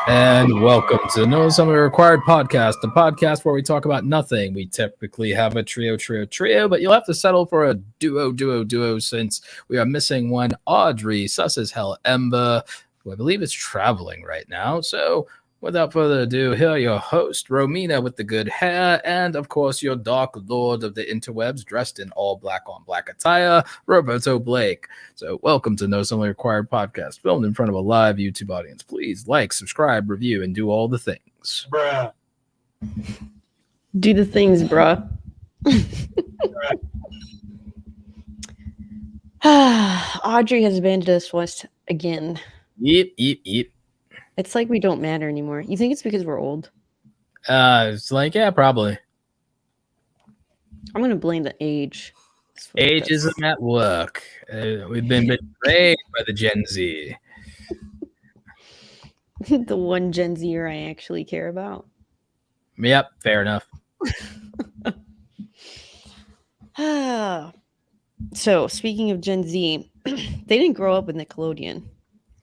And welcome to No Summary Required podcast, the podcast where we talk about nothing. We typically have a trio, but you'll have to settle for a duo since we are missing one Audrey, sus as hell Ember, who I believe is traveling right now. So without further ado, here are your host, Romina with the good hair, and of course your dark lord of the interwebs, dressed in all black on black attire, Roberto Blake. So welcome to No Summary Required podcast, filmed in front of a live YouTube audience. Please like, subscribe, review, and do all the things. Bruh. Do the things, bruh. Audrey has abandoned us once again. Yep. It's like we don't matter anymore. You think it's because we're old? It's like, yeah, probably. I'm gonna blame the age. Ageism at work. We've been betrayed by the Gen Z. The one Gen Zer I actually care about. Yep, fair enough. So, speaking of Gen Z, they didn't grow up with Nickelodeon.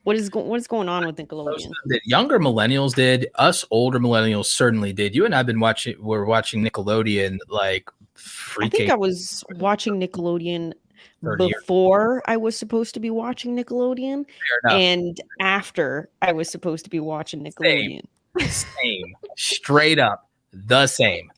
What is going on with Nickelodeon? Younger millennials did. Us older millennials certainly did. You and I've been watching Nickelodeon like freaking. I think I was watching Nickelodeon before I was supposed to be watching Nickelodeon, and after I was supposed to be watching Nickelodeon. Same. Straight up. The same.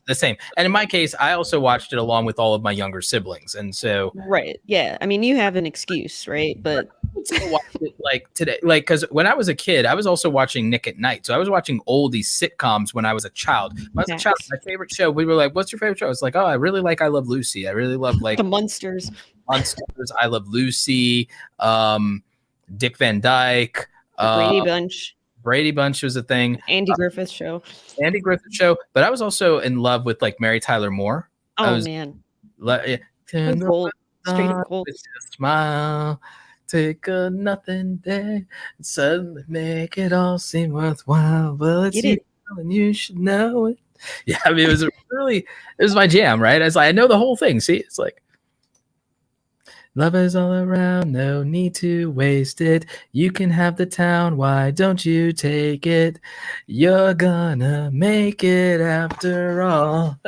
And in my case, I also watched it along with all of my younger siblings. And so right. Yeah. I mean, you have an excuse, right? But watch it like today, like, because when I was a kid, I was also watching Nick at Night. So I was watching oldie sitcoms when I was a child. When I was a child, my favorite show, we were like, what's your favorite show? It's like, oh, I really like I Love Lucy. I really love like the Munsters. I Love Lucy, Dick Van Dyke, Brady Bunch was a thing. Andy Griffith Show. But I was also in love with like Mary Tyler Moore. Man. Straight up cold. Smile. Take a nothing day and suddenly make it all seem worthwhile. Well, it's you and you should know it. Yeah, I mean, it was my jam, right? It's like, I know the whole thing. See, it's like, love is all around, no need to waste it. You can have the town, why don't you take it? You're gonna make it after all.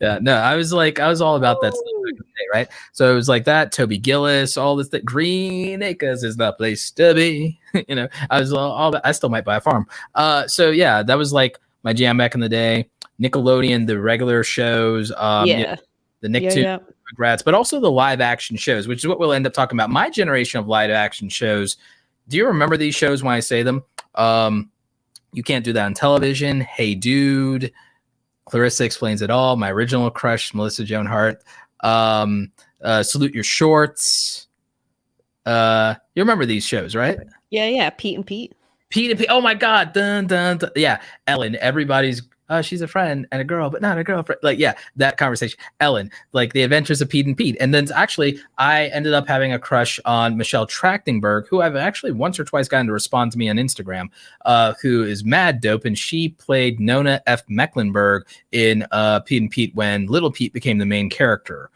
Yeah, no, I was all about that stuff back in the day, right? So it was like that, Toby Gillis, all this, that Green Acres is the place to be. You know, I was all that. I still might buy a farm. So yeah, that was like my jam back in the day. Nickelodeon, the regular shows, you know, the Nicktoons, Congrats, but also the live action shows, which is what we'll end up talking about. My generation of live action shows. Do you remember these shows when I say them? You Can't Do That on Television, Hey Dude, Clarissa Explains It All, my original crush, Melissa Joan Hart, Salute Your Shorts. You remember these shows, right? Yeah. Pete and Pete. Oh my God. Dun, dun, dun. Yeah. Ellen, everybody's, she's a friend and a girl, but not a girlfriend. Like, yeah, that conversation. Ellen, like the adventures of Pete and Pete. And then actually, I ended up having a crush on Michelle Trachtenberg, who I've actually once or twice gotten to respond to me on Instagram, who is mad dope. And she played Nona F. Mecklenburg in Pete and Pete when Little Pete became the main character.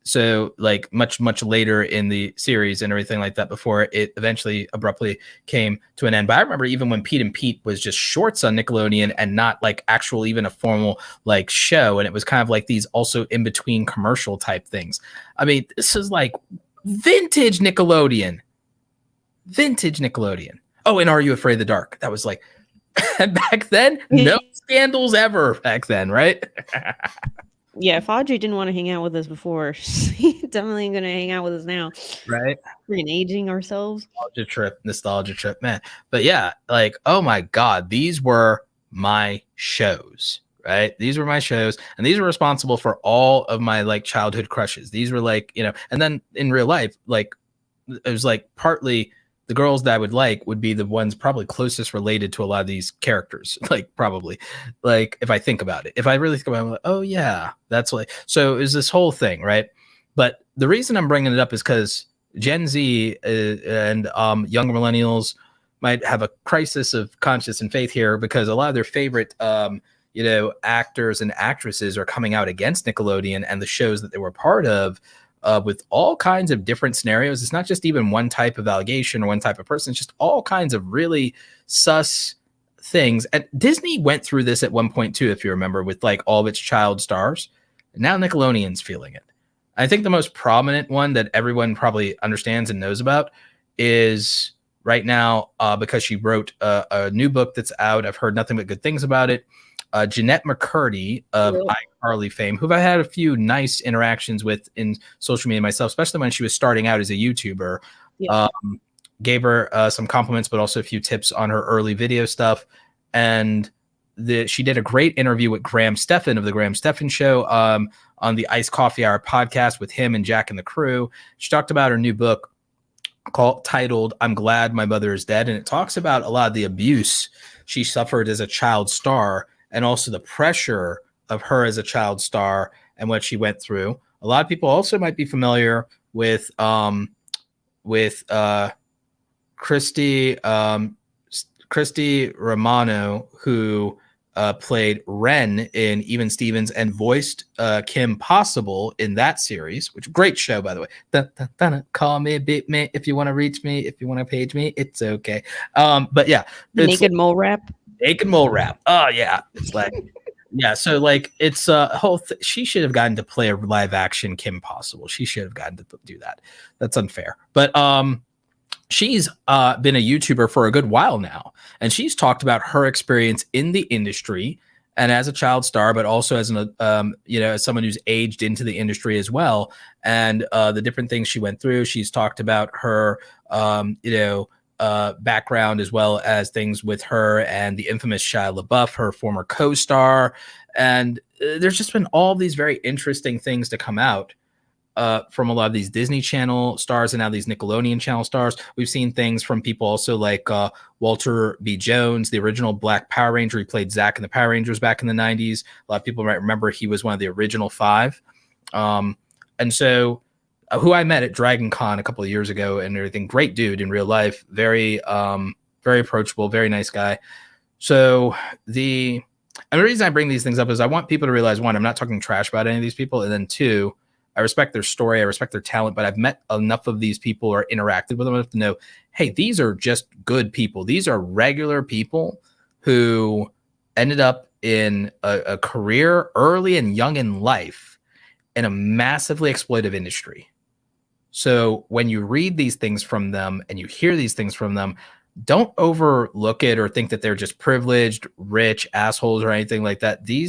So like much later in the series and everything like that, before it eventually abruptly came to an end. But I remember even when Pete and Pete was just shorts on Nickelodeon and not like actual, even a formal like show. And it was kind of like these also in between commercial type things. I mean, this is like vintage Nickelodeon. Oh, and Are You Afraid of the Dark? That was like back then, no scandals ever back then, right? Yeah, if Audrey didn't want to hang out with us before, she's definitely going to hang out with us now. Right. We're aging ourselves. Nostalgia trip, man. But yeah, like, oh my God, these were my shows, right? These were my shows. And these were responsible for all of my like childhood crushes. These were like, you know, and then in real life, like, it was like partly the girls that I would like would be the ones probably closest related to a lot of these characters. Like probably, like if I think about it, if I really think about it, I'm like, oh yeah, that's like, so is this whole thing, right? But the reason I'm bringing it up is because Gen Z and younger millennials might have a crisis of conscience and faith here, because a lot of their favorite, you know, actors and actresses are coming out against Nickelodeon and the shows that they were part of. with all kinds of different scenarios. It's not just even one type of allegation or one type of person. It's just all kinds of really sus things. And Disney went through this at one point too, if you remember, with like all of its child stars. Now Nickelodeon's feeling it. I think the most prominent one that everyone probably understands and knows about is right now, because she wrote a new book that's out. I've heard nothing but good things about it. Jeanette McCurdy of iCarly fame, who I had a few nice interactions with in social media myself, especially when she was starting out as a YouTuber. Yeah. Gave her some compliments, but also a few tips on her early video stuff. And she did a great interview with Graham Stephan of the Graham Stephan Show on the Iced Coffee Hour podcast with him and Jack and the crew. She talked about her new book titled "I'm Glad My Mother Is Dead," and it talks about a lot of the abuse she suffered as a child star, and also the pressure of her as a child star and what she went through. A lot of people also might be familiar with Christy Romano, who played Ren in Even Stevens and voiced Kim Possible in that series, which great show, by the way. Dun, dun, dun, dun. Call me, beat me if you want to reach me, if you want to page me, it's okay. But yeah, naked mole rap. Naked mole rap. Oh yeah, it's like yeah. So like it's a whole. She should have gotten to play a live action Kim Possible. She should have gotten to do that. That's unfair. But she's been a YouTuber for a good while now, and she's talked about her experience in the industry and as a child star, but also as an as someone who's aged into the industry as well, and the different things she went through. She's talked about her background, as well as things with her and the infamous Shia LaBeouf, her former co-star, and there's just been all these very interesting things to come out from a lot of these Disney Channel stars and now these Nickelodeon Channel stars. We've seen things from people also like Walter B. Jones, the original Black Power Ranger. He played Zach in the Power Rangers back in the 90s. A lot of people might remember he was one of the original 5. And so who I met at Dragon Con a couple of years ago and everything. Great dude in real life. Very, very approachable, very nice guy. So the reason I bring these things up is I want people to realize, one, I'm not talking trash about any of these people. And then 2, I respect their story. I respect their talent, but I've met enough of these people or interacted with them enough to know, hey, these are just good people. These are regular people who ended up in a career early and young in life in a massively exploitive industry. So when you read these things from them and you hear these things from them, don't overlook it or think that they're just privileged, rich assholes or anything like that. They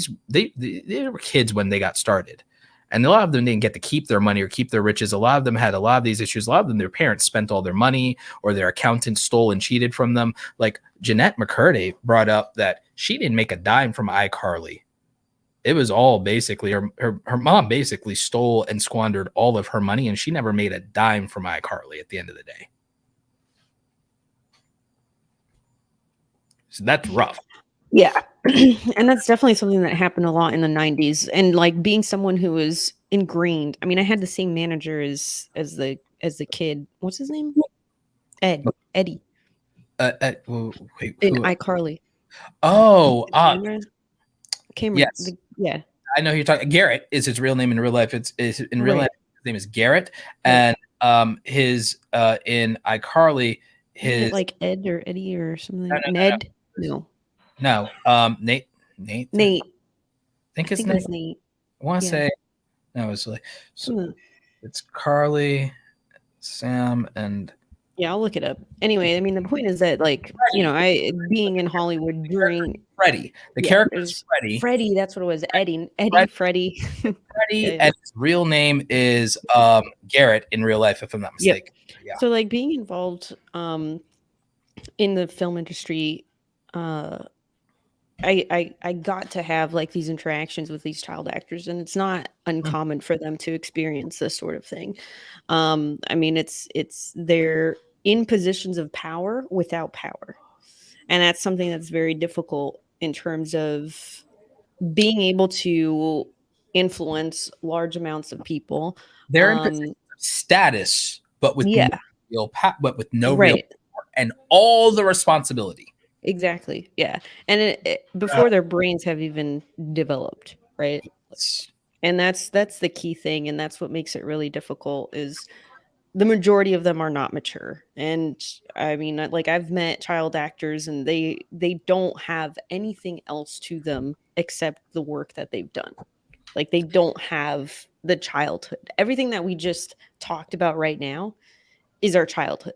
were kids when they got started. And a lot of them didn't get to keep their money or keep their riches. A lot of them had a lot of these issues. A lot of them, their parents spent all their money or their accountant stole and cheated from them. Like Jeanette McCurdy brought up that she didn't make a dime from iCarly. It was all basically her mom basically stole and squandered all of her money, and she never made a dime from iCarly at the end of the day. So that's rough. Yeah. And that's definitely something that happened a lot in the 90s. And like being someone who was ingrained. I mean, I had the same manager as the kid. What's his name? Eddie. Wait, in iCarly. Oh, Cameron. Yes. Yeah. I know who you're talking. Garrett is his real name in real life. It's in real life. His name is Garrett, and his in iCarly, his like Ed or Eddie or something. Ned? No. Nate. I think it's Nate. I want to say no. It's like it's Carly, Sam, and yeah, I'll look it up. Anyway, I mean, the point is that, like, Freddie. Being in Hollywood during Freddie, the character is Freddie. Freddie, that's what it was. Freddie. Freddie, and his real name is Garrett in real life, if I'm not mistaken. Yep. Yeah. So, like, being involved in the film industry, I got to have like these interactions with these child actors, and it's not uncommon for them to experience this sort of thing. I mean, it's they're in positions of power without power, and that's something that's very difficult in terms of being able to influence large amounts of people. They're in positions of status, but with no real real power and all the responsibility. Exactly. Yeah. And before their brains have even developed, right? And that's the key thing, and that's what makes it really difficult is the majority of them are not mature. And I mean, like I've met child actors and they don't have anything else to them except the work that they've done. Like they don't have the childhood. Everything that we just talked about right now is our childhood.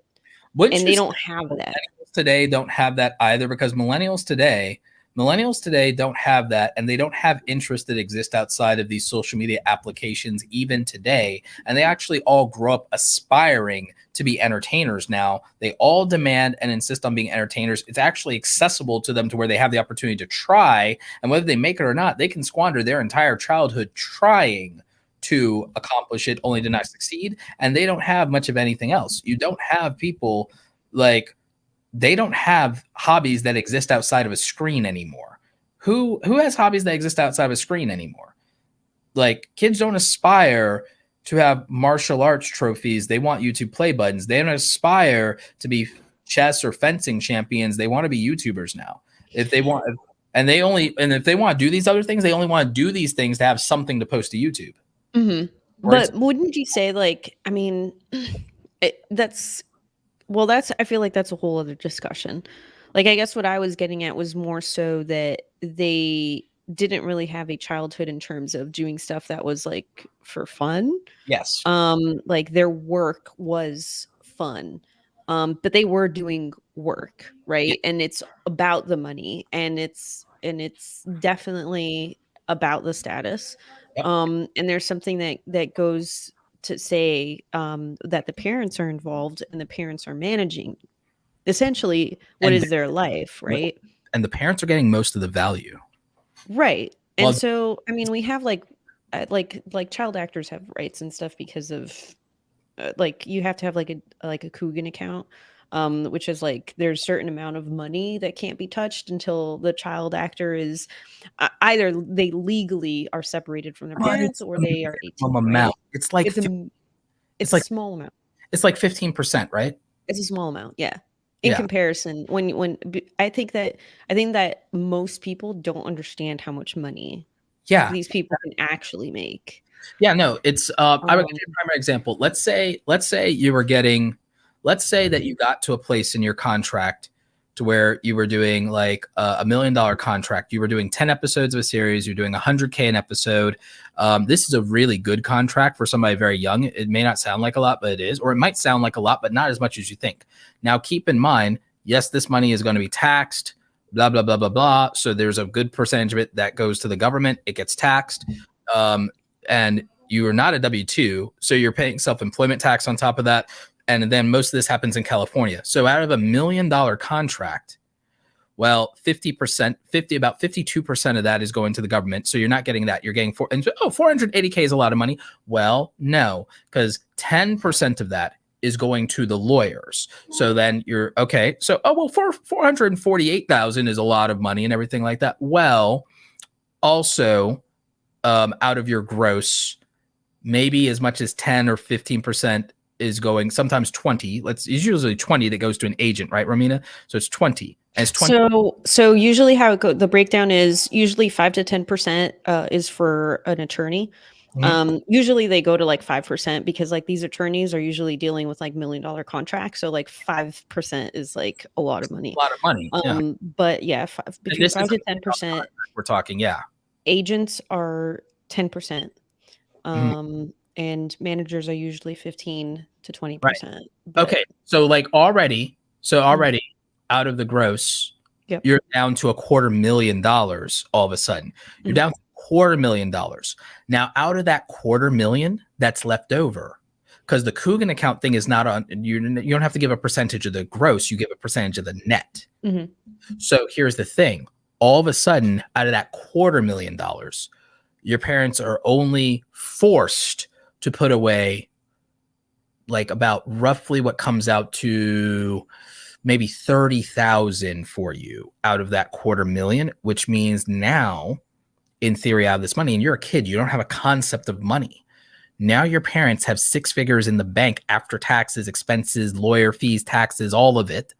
Wouldn't And you they say don't have that. millennials today don't have that either? Because millennials today don't have that, and they don't have interests that exist outside of these social media applications even today. And they actually all grow up aspiring to be entertainers now. They all demand and insist on being entertainers. It's actually accessible to them to where they have the opportunity to try, and whether they make it or not, they can squander their entire childhood trying to accomplish it only to not succeed. And they don't have much of anything else. You don't have people like, they don't have hobbies that exist outside of a screen anymore. Who has hobbies that exist outside of a screen anymore? Like, kids don't aspire to have martial arts trophies. They want YouTube play buttons. They don't aspire to be chess or fencing champions. They want to be YouTubers now. If they want, and if they want to do these other things, they only want to do these things to have something to post to YouTube. Mm-hmm. But wouldn't you say, like, I mean, I feel like that's a whole other discussion. Like, I guess what I was getting at was more so that they didn't really have a childhood in terms of doing stuff that was like for fun. Yes. Like their work was fun. But they were doing work, right? Yeah. And it's about the money, and it's definitely about the status. Yep. And there's something that goes to say that the parents are involved and the parents are managing essentially what is their life, right? And the parents are getting most of the value. Right. And so, I mean, we have like child actors have rights and stuff because of like you have to have like a Coogan account, which is like there's a certain amount of money that can't be touched until the child actor is either they legally are separated from their parents or they are 18. Right? It's like it's like a small amount. It's like 15%, right? It's a small amount, yeah. In comparison, when I think that most people don't understand how much money these people can actually make. Yeah, no, it's I would give you a primary example. Let's say that you got to a place in your contract to where you were doing like $1 million contract. You were doing 10 episodes of a series. You're doing $100K an episode. This is a really good contract for somebody very young. It may not sound like a lot, but it is, or it might sound like a lot, but not as much as you think. Now, keep in mind, yes, this money is going to be taxed, blah, blah, blah, blah, blah. So there's a good percentage of it that goes to the government. It gets taxed. And you are not a W-2, so you're paying self-employment tax on top of that. And then most of this happens in California. So out of $1 million contract, well, about 52% of that is going to the government. So you're not getting that. You're getting $480K is a lot of money. Well, no, because 10% of that is going to the lawyers. So then you're okay. So, $448,000 is a lot of money and everything like that. Well, also, out of your gross, maybe as much as 10 or 15% is going, sometimes 20. It's usually 20 that goes to an agent, right, Romina? So it's 20. And it's 20. So usually how it goes, the breakdown is usually 5 to 10% is for an attorney. Mm-hmm. Usually they go to like 5% because like these attorneys are usually dealing with like $1 million contracts. So like 5% is like a lot of money. A lot of money. But yeah, between 5 to 10%. We're talking, yeah. Agents are 10%. And managers are usually 15 to 20%. Right. Okay. So like already out of the gross, you're down to $250,000 all of a sudden. You're down to $250,000. Now, out of that $250,000 that's left over, because the Coogan account thing is not on, you don't have to give a percentage of the gross, you give a percentage of the net. So here's the thing. All of a sudden, out of that $250,000, your parents are only forced to put away like about roughly what comes out to maybe 30,000 for you out of that $250,000, which means now, in theory, out of this money, and you're a kid, you don't have a concept of money. Now your parents have 6 figures in the bank after taxes, expenses, lawyer fees, taxes, all of it.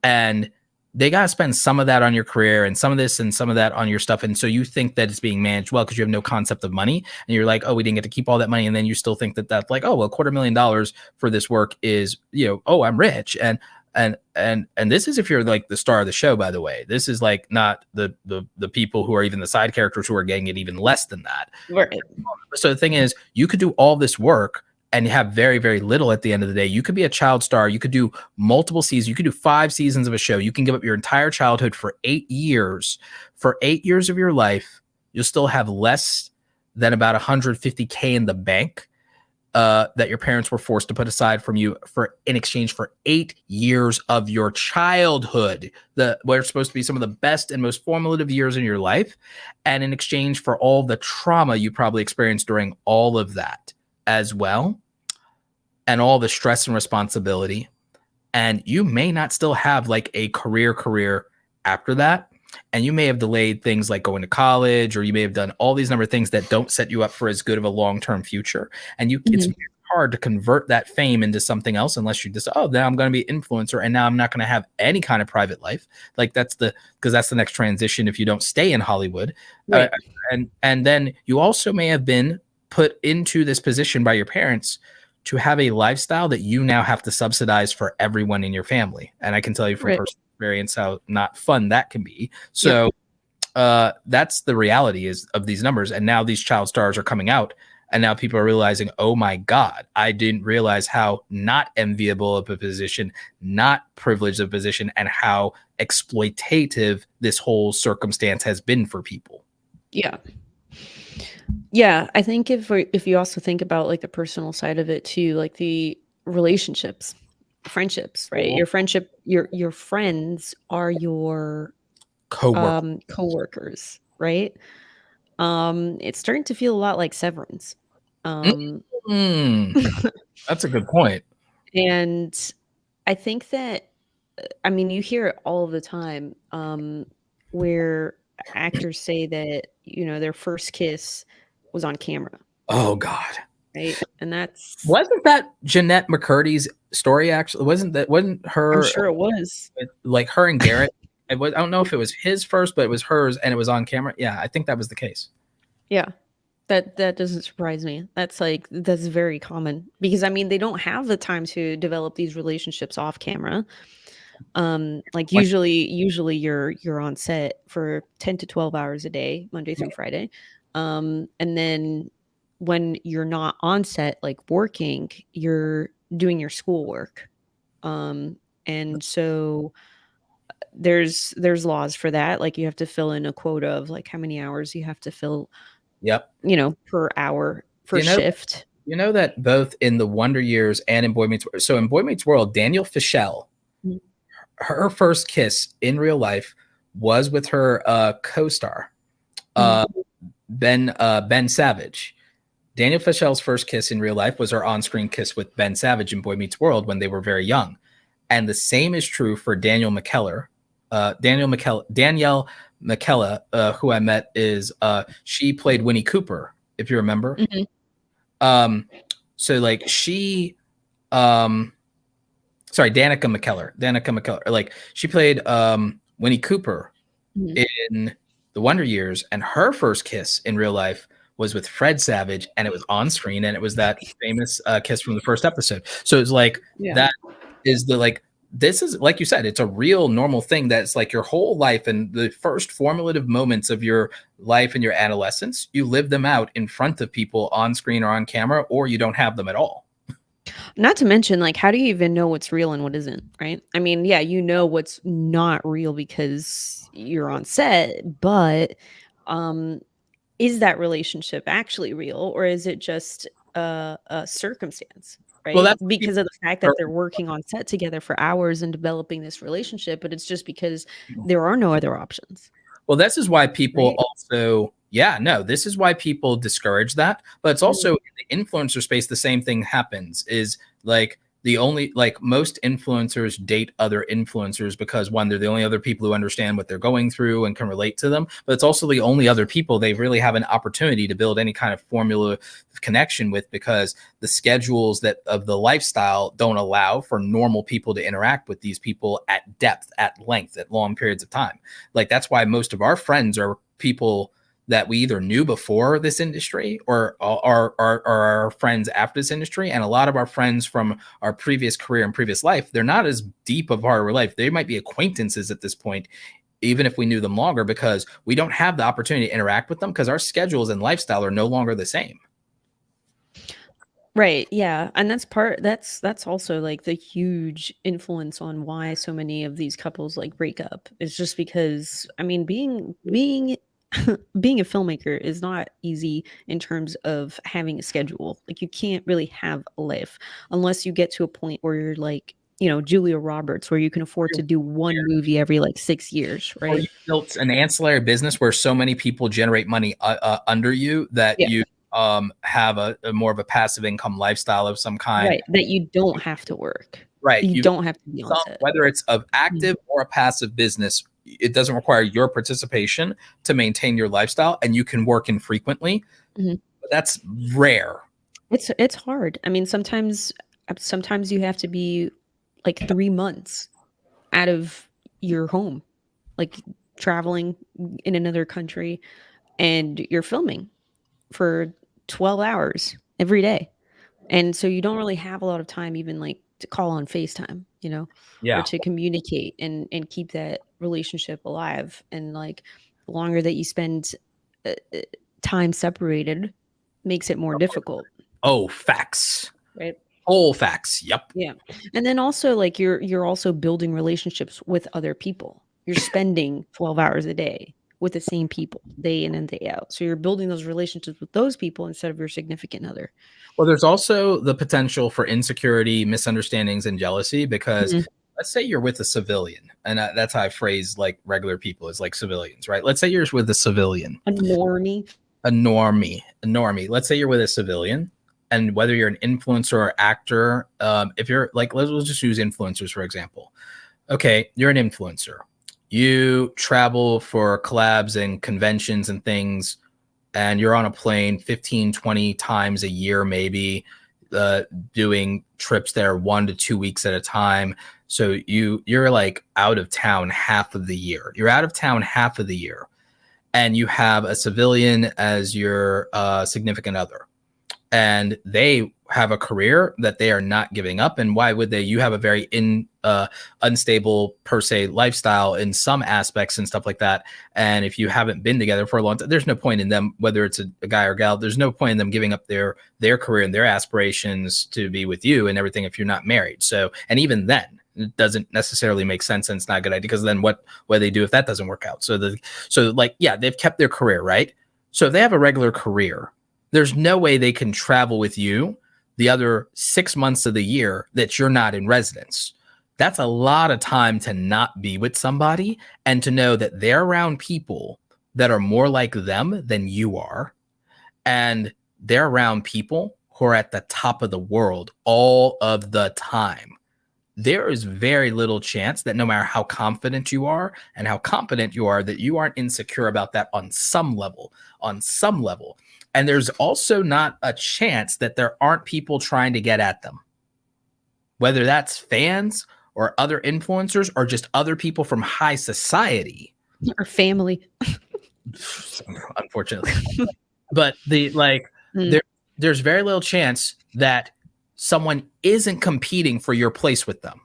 And they got to spend some of that on your career and some of this and some of that on your stuff. And so you think that it's being managed well because you have no concept of money. And you're like, oh, we didn't get to keep all that money. And then you still think that that's like, oh, well, $250,000 for this work is, you know, oh, I'm rich. And this is if you're like the star of the show, by the way. This is like not the people who are even the side characters who are getting it even less than that. Right. So the thing is, you could do all this work and have very, very little at the end of the day. You could be a child star. You could do multiple seasons. You could do 5 seasons of a show. You can give up your entire childhood for 8 years. For 8 years of your life, you'll still have less than about $150K in the bank that your parents were forced to put aside from you in exchange for 8 years of your childhood, where it's supposed to be some of the best and most formative years in your life, and in exchange for all the trauma you probably experienced during all of that as well, and all the stress and responsibility. And you may not still have like a career after that. And you may have delayed things like going to college, or you may have done all these number of things that don't set you up for as good of a long-term future. And it's hard to convert that fame into something else unless you just, oh, now I'm going to be an influencer and now I'm not going to have any kind of private life. Like because that's the next transition if you don't stay in Hollywood. Right. And then you also may have been put into this position by your parents to have a lifestyle that you now have to subsidize for everyone in your family. And I can tell you from personal experience how not fun that can be. So that's the reality of these numbers. And now these child stars are coming out, and now people are realizing, oh my God, I didn't realize how not enviable of a position, not privileged of a position, and how exploitative this whole circumstance has been for people. Yeah. Yeah, I think if you also think about like the personal side of it too, like the relationships, friendships, right? Your friendship, your friends are your coworkers, right? It's starting to feel a lot like Severance. That's a good point. And I think that, I mean, you hear it all the time, where actors say that, you know, their first kiss was on camera. Oh God. Right. And wasn't that Jeanette McCurdy's story? Actually, wasn't her? I'm sure it was. Like her and Garrett. I don't know if it was his first, but it was hers, and it was on camera. Yeah, I think that was the case. Yeah, that doesn't surprise me. That's very common because I mean they don't have the time to develop these relationships off camera. Like usually you're on set for 10 to 12 hours a day, Monday through Friday. And then when you're not on set, like working, you're doing your schoolwork. And so there's laws for that. Like you have to fill in a quota of like how many hours you have to fill, you know, per hour for shift. You know that both in the Wonder Years and in Boy Meets World. So in Boy Meets World, Danielle Fishel, her first kiss in real life was with her co-star, Ben Savage. Danielle Fishel's first kiss in real life was her on-screen kiss with Ben Savage in Boy Meets World when they were very young. And the same is true for Danielle McKellar. Danielle McKellar, who I met, is she played Winnie Cooper, if you remember. So like she Danica McKellar, like she played Winnie Cooper in the Wonder Years, and her first kiss in real life was with Fred Savage, and it was on screen, and it was that famous kiss from the first episode. So it's like that is this is, like you said, it's a real normal thing that's like your whole life, and the first formative moments of your life and your adolescence, you live them out in front of people on screen or on camera, or you don't have them at all. Not to mention, like, how do you even know what's real and what isn't, right? I mean, yeah, you know what's not real because you're on set, but is that relationship actually real, or is it just a circumstance, right? Well, that's because of the fact that they're working on set together for hours and developing this relationship, but it's just because there are no other options. Well, this is why people also, this is why people discourage that. But it's also in the influencer space, the same thing happens, is like the only, like, most influencers date other influencers because, one, they're the only other people who understand what they're going through and can relate to them, but it's also the only other people they really have an opportunity to build any kind of formula of connection with, because the schedules that of the lifestyle don't allow for normal people to interact with these people at depth, at length, at long periods of time. Like, that's why most of our friends are people that we either knew before this industry or are our friends after this industry. And a lot of our friends from our previous career and previous life, they're not as deep of our life. They might be acquaintances at this point, even if we knew them longer, because we don't have the opportunity to interact with them because our schedules and lifestyle are no longer the same. Right. Yeah. And that's also like the huge influence on why so many of these couples like break up. It's just because, I mean, being being a filmmaker is not easy in terms of having a schedule. Like, you can't really have a life unless you get to a point where you're like, you know, Julia Roberts, where you can afford to do one movie every like 6 years, Or right? you built an ancillary business where so many people generate money under you that Yeah. you have a more of a passive income lifestyle of some kind. Right. That you don't have to work. Right. You don't have to be on set. Whether it's of active or a passive business, it doesn't require your participation to maintain your lifestyle, and you can work infrequently. Mhm. But that's rare. It's hard. I mean, sometimes you have to be like 3 months out of your home, like traveling in another country, and you're filming for 12 hours every day. And so you don't really have a lot of time even like to call on FaceTime, you know, or Yeah. to communicate and keep that relationship alive. And like, the longer that you spend time separated makes it more difficult. Oh, facts. Right. Whole facts. Yep. Yeah. And then also like you're also building relationships with other people. You're spending 12 hours a day with the same people day in and day out. So you're building those relationships with those people instead of your significant other. Well, there's also the potential for insecurity, misunderstandings, and jealousy, because Mhm. let's say you're with a civilian, and that's how I phrase like regular people is like civilians, right? Let's say you're with a civilian, A normie. a normie. Let's say you're with a civilian, and whether you're an influencer or actor, if you're like, let's just use influencers for example. Okay, you're an influencer. You travel for collabs and conventions and things, and you're on a plane 15, 20 times a year, maybe, doing trips there 1 to 2 weeks at a time. So you're like out of town half of the year. You're out of town half of the year, and you have a civilian as your significant other, and they have a career that they are not giving up. And why would they? You have a very unstable per se lifestyle in some aspects and stuff like that. And if you haven't been together for a long time, there's no point in them, whether it's a guy or gal, there's no point in them giving up their career and their aspirations to be with you and everything if you're not married. So, and even then, it doesn't necessarily make sense, and it's not a good idea, because then what do they do if that doesn't work out? So like, yeah, they've kept their career, right? So if they have a regular career, there's no way they can travel with you the other 6 months of the year that you're not in residence. That's a lot of time to not be with somebody and to know that they're around people that are more like them than you are. And they're around people who are at the top of the world all of the time. There is very little chance that no matter how confident you are and how competent you are, that you aren't insecure about that on some level. And there's also not a chance that there aren't people trying to get at them, whether that's fans or other influencers or just other people from high society Or family. Unfortunately. But there's very little chance that someone isn't competing for your place with them.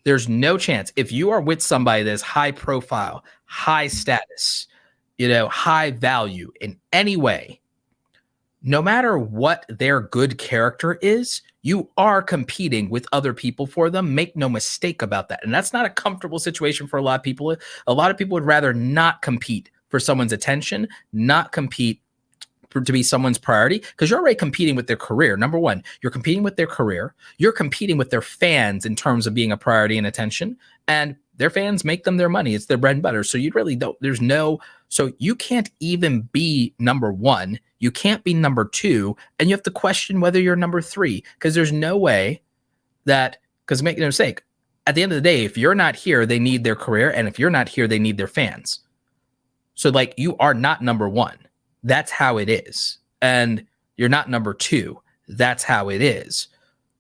There's no chance. If you are with somebody that's high profile, high status, high value in any way, no matter what their good character is, you are competing with other people for them. Make no mistake about that. And that's not a comfortable situation for a lot of people. A lot of people would rather not compete for someone's attention, not compete to be someone's priority, because you're already competing with their career. Number one, you're competing with their career. You're competing with their fans in terms of being a priority and attention. And their fans make them their money. It's their bread and butter. So you really don't, so you can't even be number one. You can't be number two. And you have to question whether you're number three, because there's no way that, because make no mistake, at the end of the day, if you're not here, they need their career. And if you're not here, they need their fans. So like, you are not number one. That's how it is. And you're not number two. That's how it is.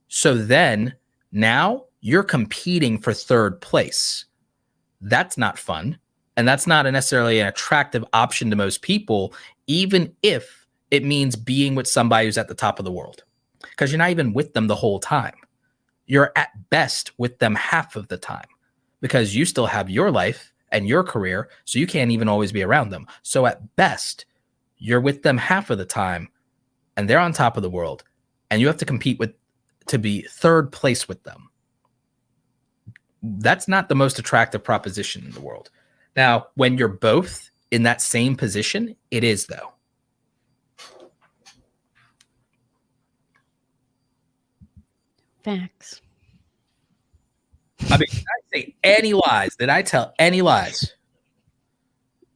So then now you're competing for third place. That's not fun. And that's not necessarily an attractive option to most people, even if it means being with somebody who's at the top of the world, because you're not even with them the whole time. You're at best with them half of the time, because you still have your life and your career. So you can't even always be around them. So at best, you're with them half of the time and they're on top of the world, and you have to compete to be third place with them. That's not the most attractive proposition in the world. Now, when you're both in that same position, it is, though. Facts. I mean, did I say any lies? Did I tell any lies?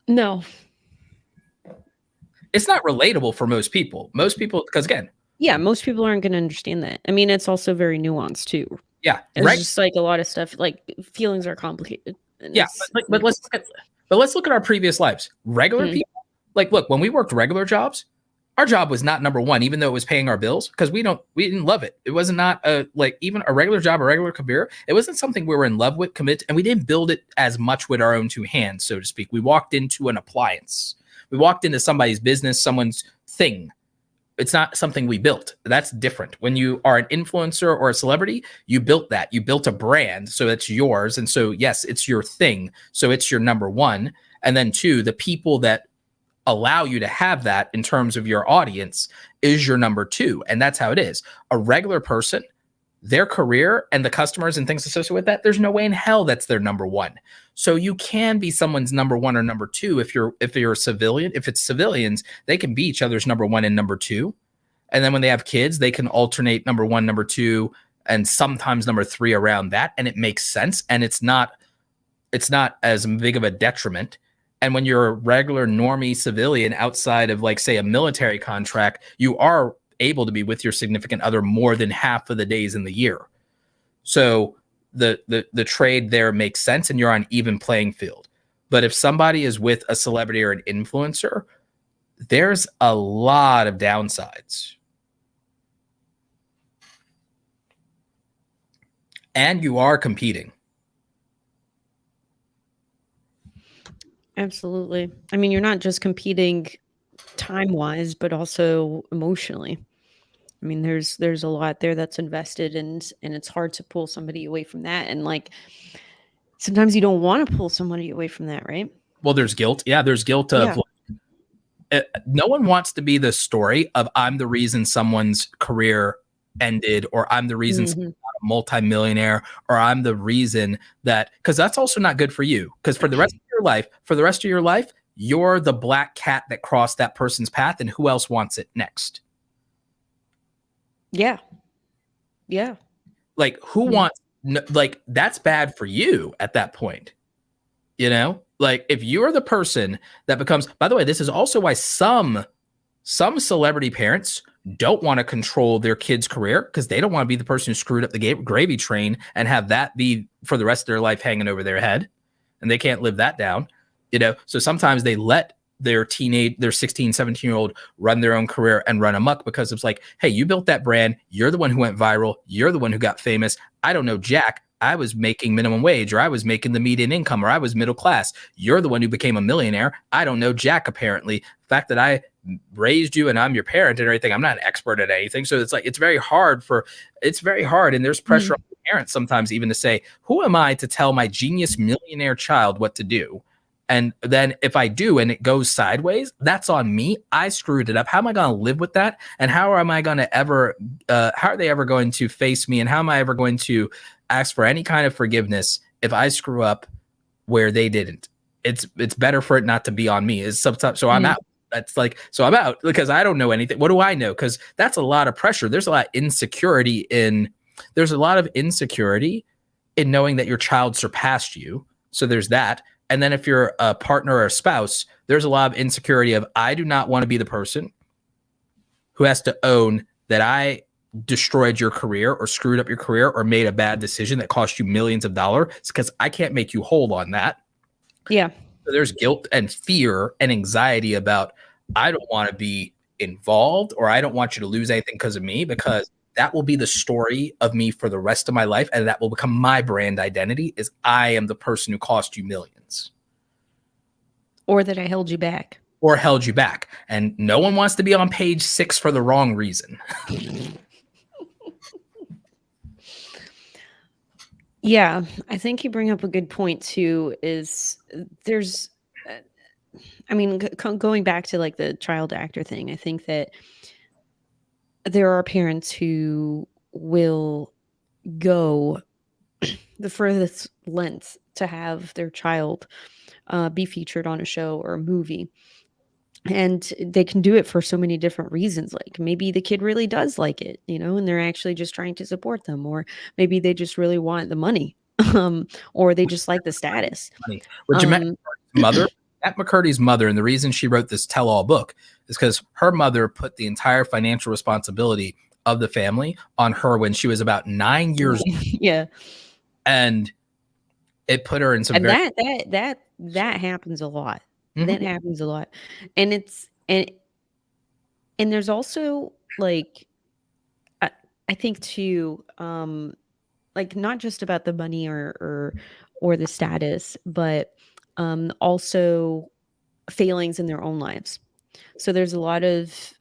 No. It's not relatable for most people. Most people, because again, yeah, most people aren't going to understand that. I mean, it's also very nuanced too. Yeah, it's just like a lot of stuff. Like, feelings are complicated. Yeah, but let's look at our previous lives. Regular people, like, look, when we worked regular jobs, our job was not number one, even though it was paying our bills, because we didn't love it. It was not even a regular job, a regular career. It wasn't something we were in love with, commit, and we didn't build it as much with our own two hands, so to speak. We walked into an appliance. We walked into somebody's business, someone's thing. It's not something we built. That's different. When you are an influencer or a celebrity, you built that. You built a brand, so it's yours. And so, yes, it's your thing. So it's your number one. And then two, the people that allow you to have that in terms of your audience is your number two. And that's how it is. A regular person, their career and the customers and things associated with that, there's no way in hell that's their number one. So you can be someone's number one or number two if you're a civilian. If it's civilians, they can be each other's number one and number two. And then when they have kids, they can alternate number one, number two, and sometimes number three around that. And it makes sense. And it's not as big of a detriment. And when you're a regular normie civilian outside of, like, say, a military contract, you are able to be with your significant other more than half of the days in the year. So the trade there makes sense, and you're on even playing field. But if somebody is with a celebrity or an influencer, there's a lot of downsides. And you are competing. Absolutely. I mean, you're not just competing time-wise, but also emotionally. I mean, there's a lot there that's invested, and it's hard to pull somebody away from that. And, like, sometimes you don't want to pull somebody away from that, right? Well, there's guilt. Yeah, there's guilt of no one wants to be the story of I'm the reason someone's career ended, or I'm the reason someone's not a multimillionaire, or I'm the reason that, because that's also not good for you. Because for the rest of your life, you're the black cat that crossed that person's path, and who else wants it next? Yeah. Yeah. Like, who wants, like, that's bad for you at that point. You know, like, if you're the person that becomes, by the way, this is also why some celebrity parents don't want to control their kid's career, because they don't want to be the person who screwed up the gravy train and have that be for the rest of their life hanging over their head, and they can't live that down, you know? So sometimes they let their 16, 17-year-old run their own career and run amok, because it's like, hey, you built that brand. You're the one who went viral. You're the one who got famous. I don't know jack. I was making minimum wage, or I was making the median income, or I was middle class. You're the one who became a millionaire. I don't know jack, apparently. The fact that I raised you and I'm your parent and everything, I'm not an expert at anything. So it's like, it's very hard. And there's pressure on parents sometimes even to say, who am I to tell my genius millionaire child what to do? And then if I do and it goes sideways, that's on me. I screwed it up. How am I going to live with that? And how am I going to how are they ever going to face me? And how am I ever going to ask for any kind of forgiveness if I screw up where they didn't? It's better for it not to be on me. So I'm out. That's like, so I'm out because I don't know anything. What do I know? Because that's a lot of pressure. There's a lot of insecurity in knowing that your child surpassed you. So there's that. And then if you're a partner or a spouse, there's a lot of insecurity of, I do not want to be the person who has to own that I destroyed your career or screwed up your career or made a bad decision that cost you millions of dollars, because I can't make you whole on that. Yeah. So there's guilt and fear and anxiety about, I don't want to be involved, or I don't want you to lose anything because of me, because that will be the story of me for the rest of my life. And that will become my brand identity, is I am the person who cost you millions. Or that I held you back. Or held you back. And no one wants to be on page 6 for the wrong reason. Yeah, I think you bring up a good point too, is there's, I mean, going back to like the child actor thing, I think that there are parents who will go the furthest length to have their child be featured on a show or a movie. And they can do it for so many different reasons. Like maybe the kid really does like it, you know, and they're actually just trying to support them. Or maybe they just really want the money, or they just like the status. Which Matt McCurdy's mother, and the reason she wrote this tell-all book is because her mother put the entire financial responsibility of the family on her when she was about 9 years old. Yeah. And it put her in some that happens a lot. Mm-hmm. That happens a lot. And it's and there's also like I think too, like not just about the money or the status, but also failings in their own lives. So there's a lot of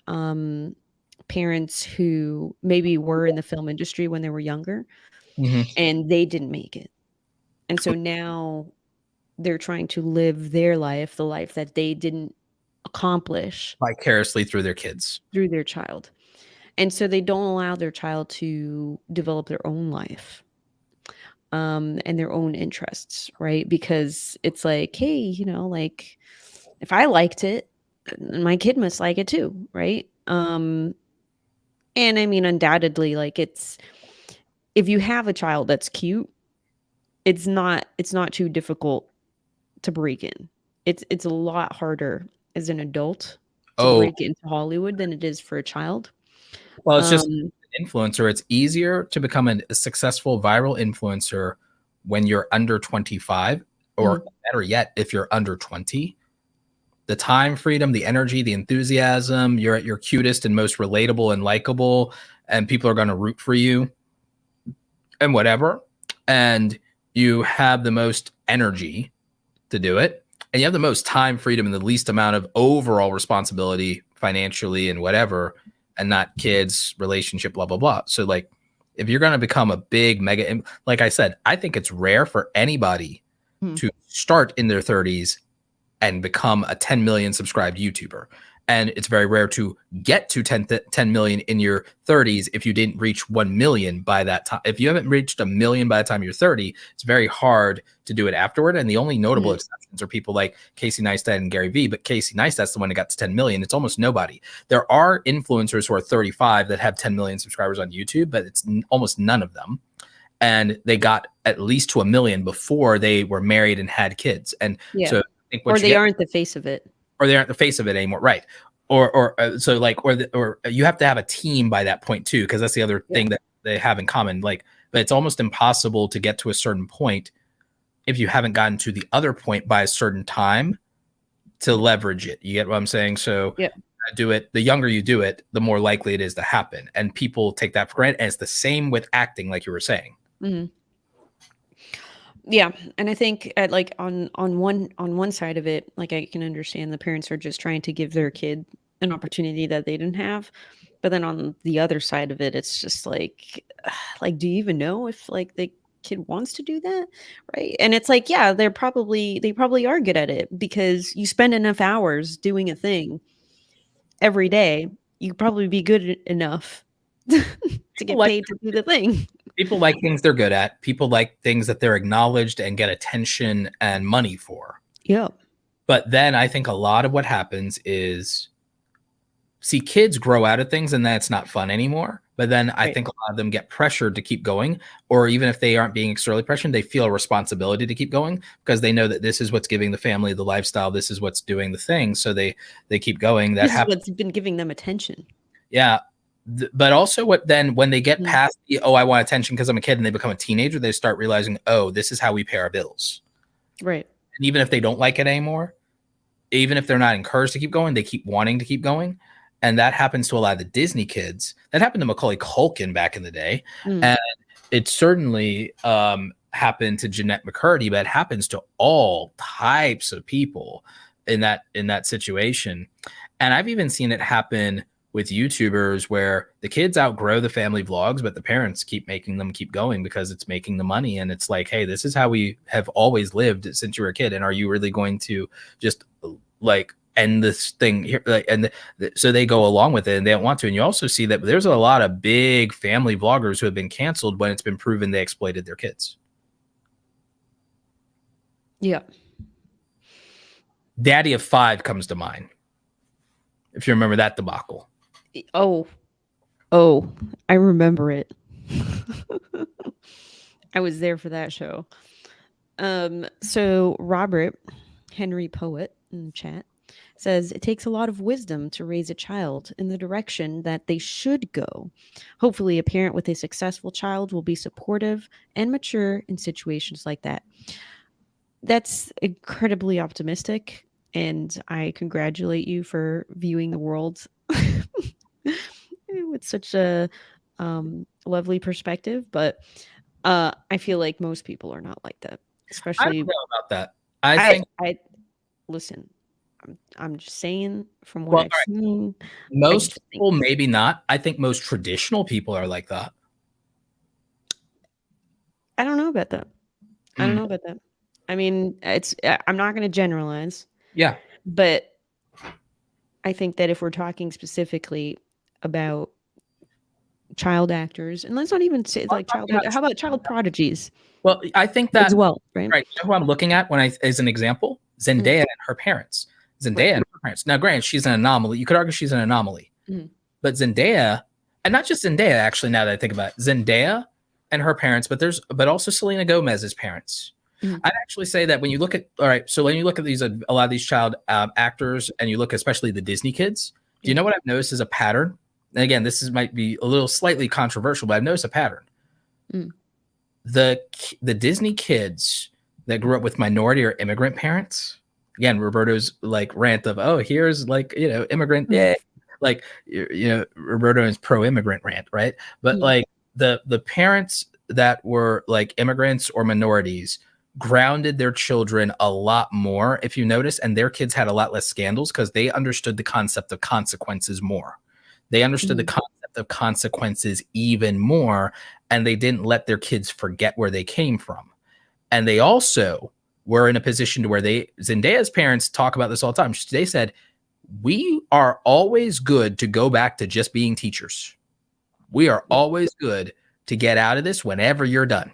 parents who maybe were in the film industry when they were younger, and they didn't make it. And so now they're trying to live their life, the life that they didn't accomplish, vicariously through their kids, through their child. And so they don't allow their child to develop their own life and their own interests, right? Because it's like, hey, you know, like if I liked it, my kid must like it too, right? And I mean, undoubtedly, like it's, if you have a child that's cute, it's not too difficult to break in. It's a lot harder as an adult to break into Hollywood than it is for a child. Well, it's just an influencer. It's easier to become a successful viral influencer when you're under 25, or better yet, if you're under 20. The time freedom, the energy, the enthusiasm, you're at your cutest and most relatable and likable, and people are going to root for you and whatever. And you have the most energy to do it, and you have the most time freedom and the least amount of overall responsibility financially and whatever, and not kids, relationship, blah, blah, blah. So like, if you're going to become a big mega, like I said, I think it's rare for anybody to start in their 30s and become a 10 million subscribed YouTuber. And it's very rare to get to 10 million in your 30s if you didn't reach 1 million by that time. If you haven't reached 1 million by the time you're 30, it's very hard to do it afterward. And the only notable exceptions are people like Casey Neistat and Gary Vee. But Casey Neistat's the one that got to 10 million. It's almost nobody. There are influencers who are 35 that have 10 million subscribers on YouTube, but it's almost none of them. And they got at least to 1 million before they were married and had kids. And so I think or they aren't the face of it. Or they aren't the face of it anymore, right? Or you have to have a team by that point too, because that's the other thing that they have in common. Like, but it's almost impossible to get to a certain point if you haven't gotten to the other point by a certain time to leverage it. You get what I'm saying? So do it. The younger you do it, the more likely it is to happen, and people take that for granted. And it's the same with acting, like you were saying. Mm-hmm. Yeah, and I think like on one side of it, like I can understand the parents are just trying to give their kid an opportunity that they didn't have, but then on the other side of it, it's just like do you even know if like the kid wants to do that, right? And it's like, yeah, they probably are good at it, because you spend enough hours doing a thing every day, you could probably be good enough to get paid to do the thing. People like things they're good at. People like things that they're acknowledged and get attention and money for. Yeah. But then I think a lot of what happens is, see, kids grow out of things and that's not fun anymore. But then I think a lot of them get pressured to keep going, or even if they aren't being externally pressured, they feel a responsibility to keep going because they know that this is what's giving the family the lifestyle. This is what's doing the thing. So they keep going. This is what's been giving them attention. Yeah. But also what then when they get Mm. past the, oh, I want attention because I'm a kid, and they become a teenager, they start realizing, oh, this is how we pay our bills. Right. And even if they don't like it anymore, even if they're not encouraged to keep going, they keep wanting to keep going. And that happens to a lot of the Disney kids. That happened to Macaulay Culkin back in the day. Mm. And it certainly happened to Jeanette McCurdy, but it happens to all types of people in that situation. And I've even seen it happen with YouTubers where the kids outgrow the family vlogs, but the parents keep making them keep going because it's making the money. And it's like, hey, this is how we have always lived since you were a kid. And are you really going to just like end this thing here? Like, and so they go along with it and they don't want to. And you also see that there's a lot of big family vloggers who have been canceled when it's been proven they exploited their kids. Yeah. Daddy of Five comes to mind, if you remember that debacle. Oh, I remember it. I was there for that show. So Robert Henry Poet in the chat says it takes a lot of wisdom to raise a child in the direction that they should go. Hopefully, a parent with a successful child will be supportive and mature in situations like that. That's incredibly optimistic, and I congratulate you for viewing the world with such a lovely perspective. But I feel like most people are not like that, I especially. don't know about that. I think I listen. I'm just saying from what well, I've seen. most think people maybe not. I think most traditional people are like that. I don't know about that. I don't know about that. I mean, I'm not going to generalize, Yeah. but I think that if we're talking specifically about child actors, and let's not even say like child, how about child prodigies Well, I think that as well, right? right. You know who I'm looking at when as an example? Zendaya and her parents. Right. And her parents. Now, granted, she's an anomaly. You could argue she's an anomaly. Mhm. But Zendaya, and not just Zendaya, actually, now that I think about it, Zendaya and her parents, but also Selena Gomez's parents. Mhm. I'd actually say that when you look at, all right, so when you look at these, a lot of these child actors, and you look especially the Disney kids, do you know what I've noticed is a pattern? And again, might be a little slightly controversial, but I've noticed a pattern. Mm. The Disney kids that grew up with minority or immigrant parents, again, Roberto's like rant of, oh, here's like, immigrant, yeah, like, Roberto is pro-immigrant rant, right? But like the parents that were like immigrants or minorities grounded their children a lot more, if you notice, and their kids had a lot less scandals because they understood the concept of consequences more. They understood the concept of consequences even more, and they didn't let their kids forget where they came from. And they also were in a position to where Zendaya's parents talk about this all the time. They said, we are always good to go back to just being teachers. We are always good to get out of this whenever you're done.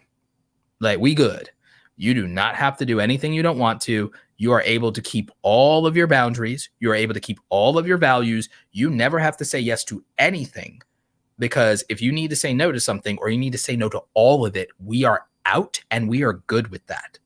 Like, we good. You do not have to do anything you don't want to. You are able to keep all of your boundaries. You are able to keep all of your values. You never have to say yes to anything, because if you need to say no to something, or you need to say no to all of it, we are out and we are good with that.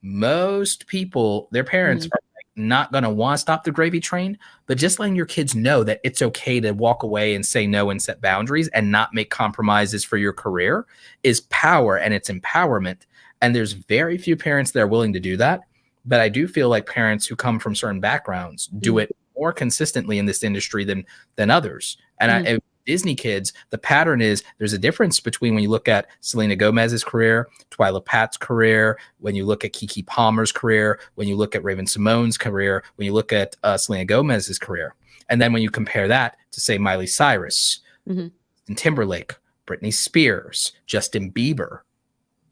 Most people, their parents are not going to want to stop the gravy train, but just letting your kids know that it's okay to walk away and say no and set boundaries and not make compromises for your career is power, and it's empowerment. And there's very few parents that are willing to do that. But I do feel like parents who come from certain backgrounds do it more consistently in this industry than others. And Disney kids, the pattern is there's a difference between when you look at Selena Gomez's career, Twyla Pat's career, when you look at Keke Palmer's career, when you look at Raven Simone's career, when you look at Selena Gomez's career. And then when you compare that to, say, Miley Cyrus, and Timberlake, Britney Spears, Justin Bieber,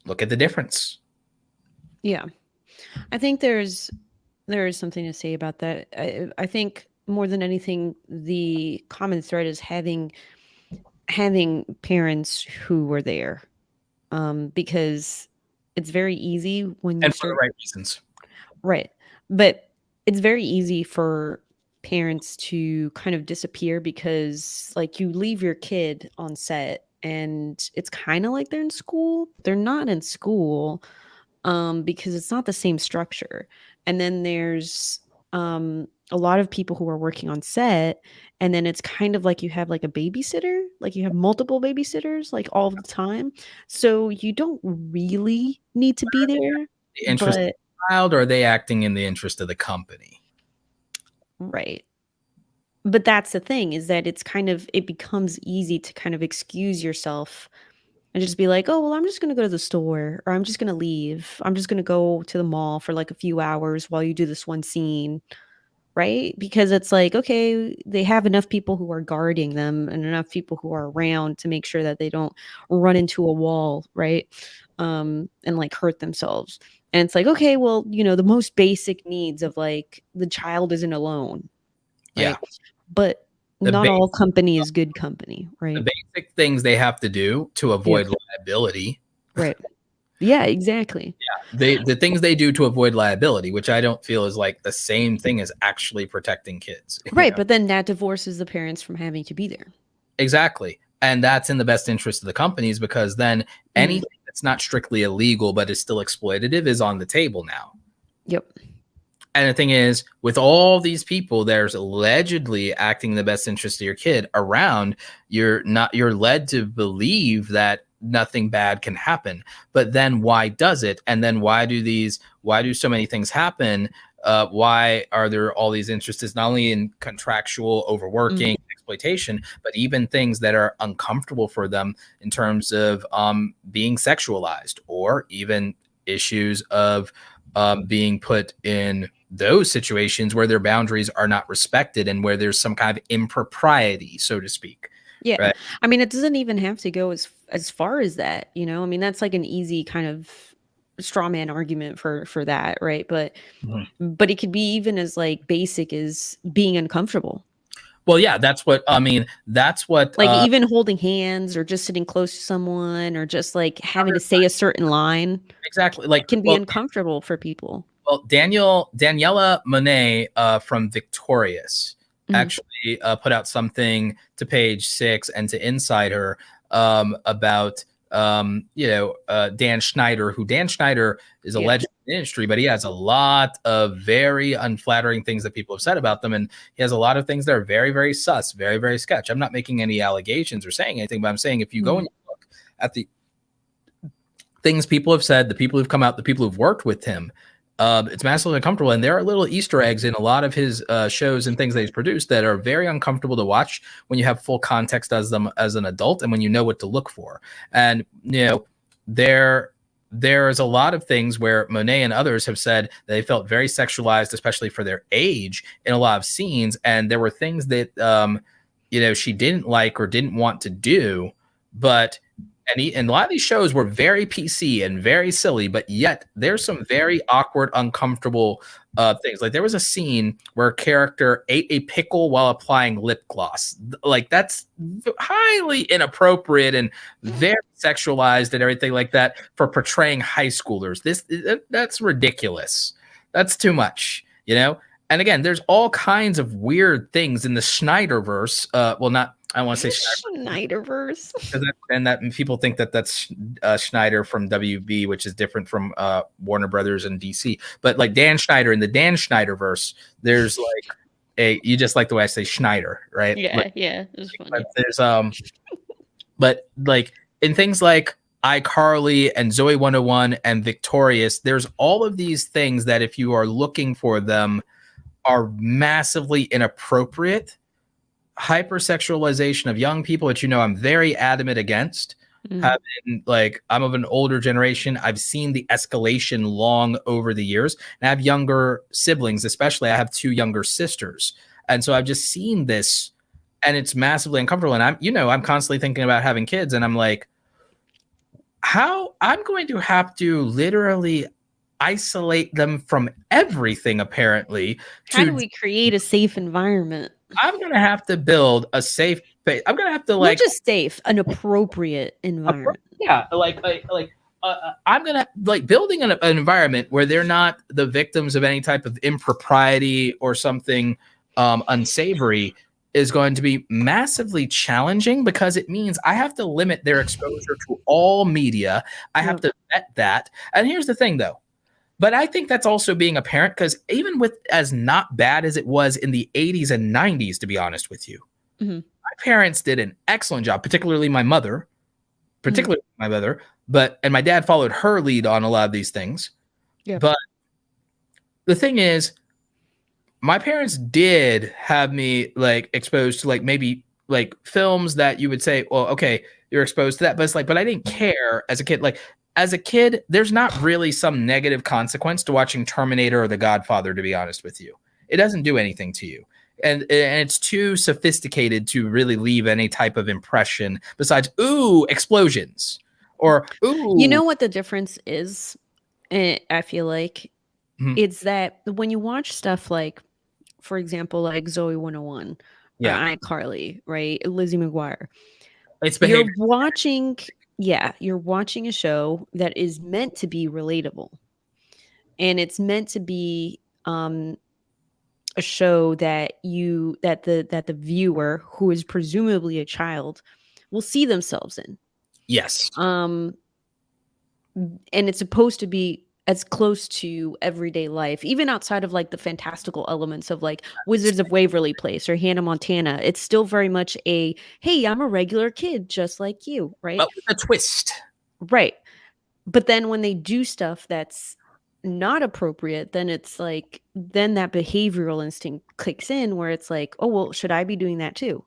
look at the difference. Yeah. I think there is something to say about that. I think more than anything, the common thread is having parents who were there, because it's very easy when you for the right reasons. Right. But it's very easy for parents to kind of disappear because, like, you leave your kid on set and it's kind of like they're in school. They're not in school, because it's not the same structure. And then there's a lot of people who are working on set, and then it's kind of like you have like a babysitter, like you have multiple babysitters like all the time. So you don't really need to be there, The interest of but the child, or are they acting in the interest of the company? right. But that's the thing, is that it's kind of, it becomes easy to kind of excuse yourself and just be like, oh, well, I'm just going to go to the store, or I'm just going to leave. I'm just going to go to the mall for like a few hours while you do this one scene. Right? Because it's like, okay, they have enough people who are guarding them and enough people who are around to make sure that they don't run into a wall, right? And like hurt themselves. And it's like, okay, well, you know, the most basic needs of like the child isn't alone, Yeah. right? But The not all basic, company is good company, the right? basic things they have to do to Yeah. avoid liability. Right. Yeah, exactly. The things they do to avoid liability, which I don't feel is like the same thing as actually protecting kids. You Right. know? But then that divorces the parents from having to be there. Exactly. And that's in the best interest of the companies, because then anything that's not strictly illegal but is still exploitative is on the table now. Yep. And the thing is, with all these people, there's allegedly acting in the best interest of your kid around, you're led to believe that nothing bad can happen. But then why does it? And then why do so many things happen? Why are there all these interests, not only in contractual overworking, exploitation, but even things that are uncomfortable for them in terms of being sexualized, or even issues of being put in those situations where their boundaries are not respected and where there's some kind of impropriety, so to speak. Yeah. Right? I mean, it doesn't even have to go as far as that, you know? I mean, that's like an easy kind of straw man argument for that, right? But it could be even as like basic as being uncomfortable. Well, yeah, that's what I mean. That's what Like even holding hands or just sitting close to someone or just like having to say a certain line exactly like can be uncomfortable for people. Well, Daniela Monet from Victorious actually put out something to Page Six and to Insider about Dan Schneider, who Dan Schneider is a legend in the industry, but he has a lot of very unflattering things that people have said about them, and he has a lot of things that are very, very sus, very, very sketch. I'm not making any allegations or saying anything, but I'm saying if you go and you look at the things people have said, the people who've come out, the people who've worked with him, it's massively uncomfortable. And there are little Easter eggs in a lot of his shows and things that he's produced that are very uncomfortable to watch when you have full context as them as an adult and when you know what to look for. And, there's a lot of things where Monet and others have said that they felt very sexualized, especially for their age, in a lot of scenes. And there were things that, she didn't like or didn't want to do, but and a lot of these shows were very PC and very silly, but yet there's some very awkward, uncomfortable things. Like there was a scene where a character ate a pickle while applying lip gloss. Like that's highly inappropriate and very sexualized and everything like that for portraying high schoolers. That's ridiculous. That's too much, And again, there's all kinds of weird things in the Schneiderverse. I don't want to say Schneiderverse. And that people think that that's Schneider from WB, which is different from Warner Brothers and DC. But like Dan Schneider in the Dan Schneiderverse, there's like you just like the way I say Schneider, right? Yeah, it was funny. But there's but like in things like iCarly and Zoe 101 and Victorious, there's all of these things that if you are looking for them are massively inappropriate. Hypersexualization of young people, which I'm very adamant against. Having I'm of an older generation, I've seen the escalation long over the years, and I have younger siblings, especially I have 2 younger sisters, and so I've just seen this, and it's massively uncomfortable. And I'm constantly thinking about having kids, and I'm like, how I'm going to have to literally isolate them from everything. Apparently, how do we create a safe environment? I'm going to have to build a safe space. I'm going to have to not just safe, an appropriate environment. I'm going to building an environment where they're not the victims of any type of impropriety or something unsavory is going to be massively challenging, because it means I have to limit their exposure to all media. I have to vet that. And here's the thing though, But I think that's also being a parent, because even with as not bad as it was in the 80s and 90s, to be honest with you, my parents did an excellent job, particularly my mother, and my dad followed her lead on a lot of these things. Yeah. But the thing is, my parents did have me like exposed to like maybe like films that you would say, well, okay, you're exposed to that, but it's like, but I didn't care as a kid. Like as a kid, there's not really some negative consequence to watching Terminator or The Godfather, to be honest with you. It doesn't do anything to you. And it's too sophisticated to really leave any type of impression besides, ooh, explosions. Or, ooh. You know what the difference is? I feel like it's that when you watch stuff like, for example, like Zoe 101 or iCarly, right? Lizzie McGuire. It's behavior. You're watching a show that is meant to be relatable. And it's meant to be a show that the viewer, who is presumably a child, will see themselves in. Yes. And it's supposed to be as close to everyday life, even outside of like the fantastical elements of like Wizards of Waverly Place or Hannah Montana. It's still very much a, hey, I'm a regular kid just like you, right? But with a twist. Right. But then when they do stuff that's not appropriate, then it's like, then that behavioral instinct kicks in where it's like, oh, well, should I be doing that too?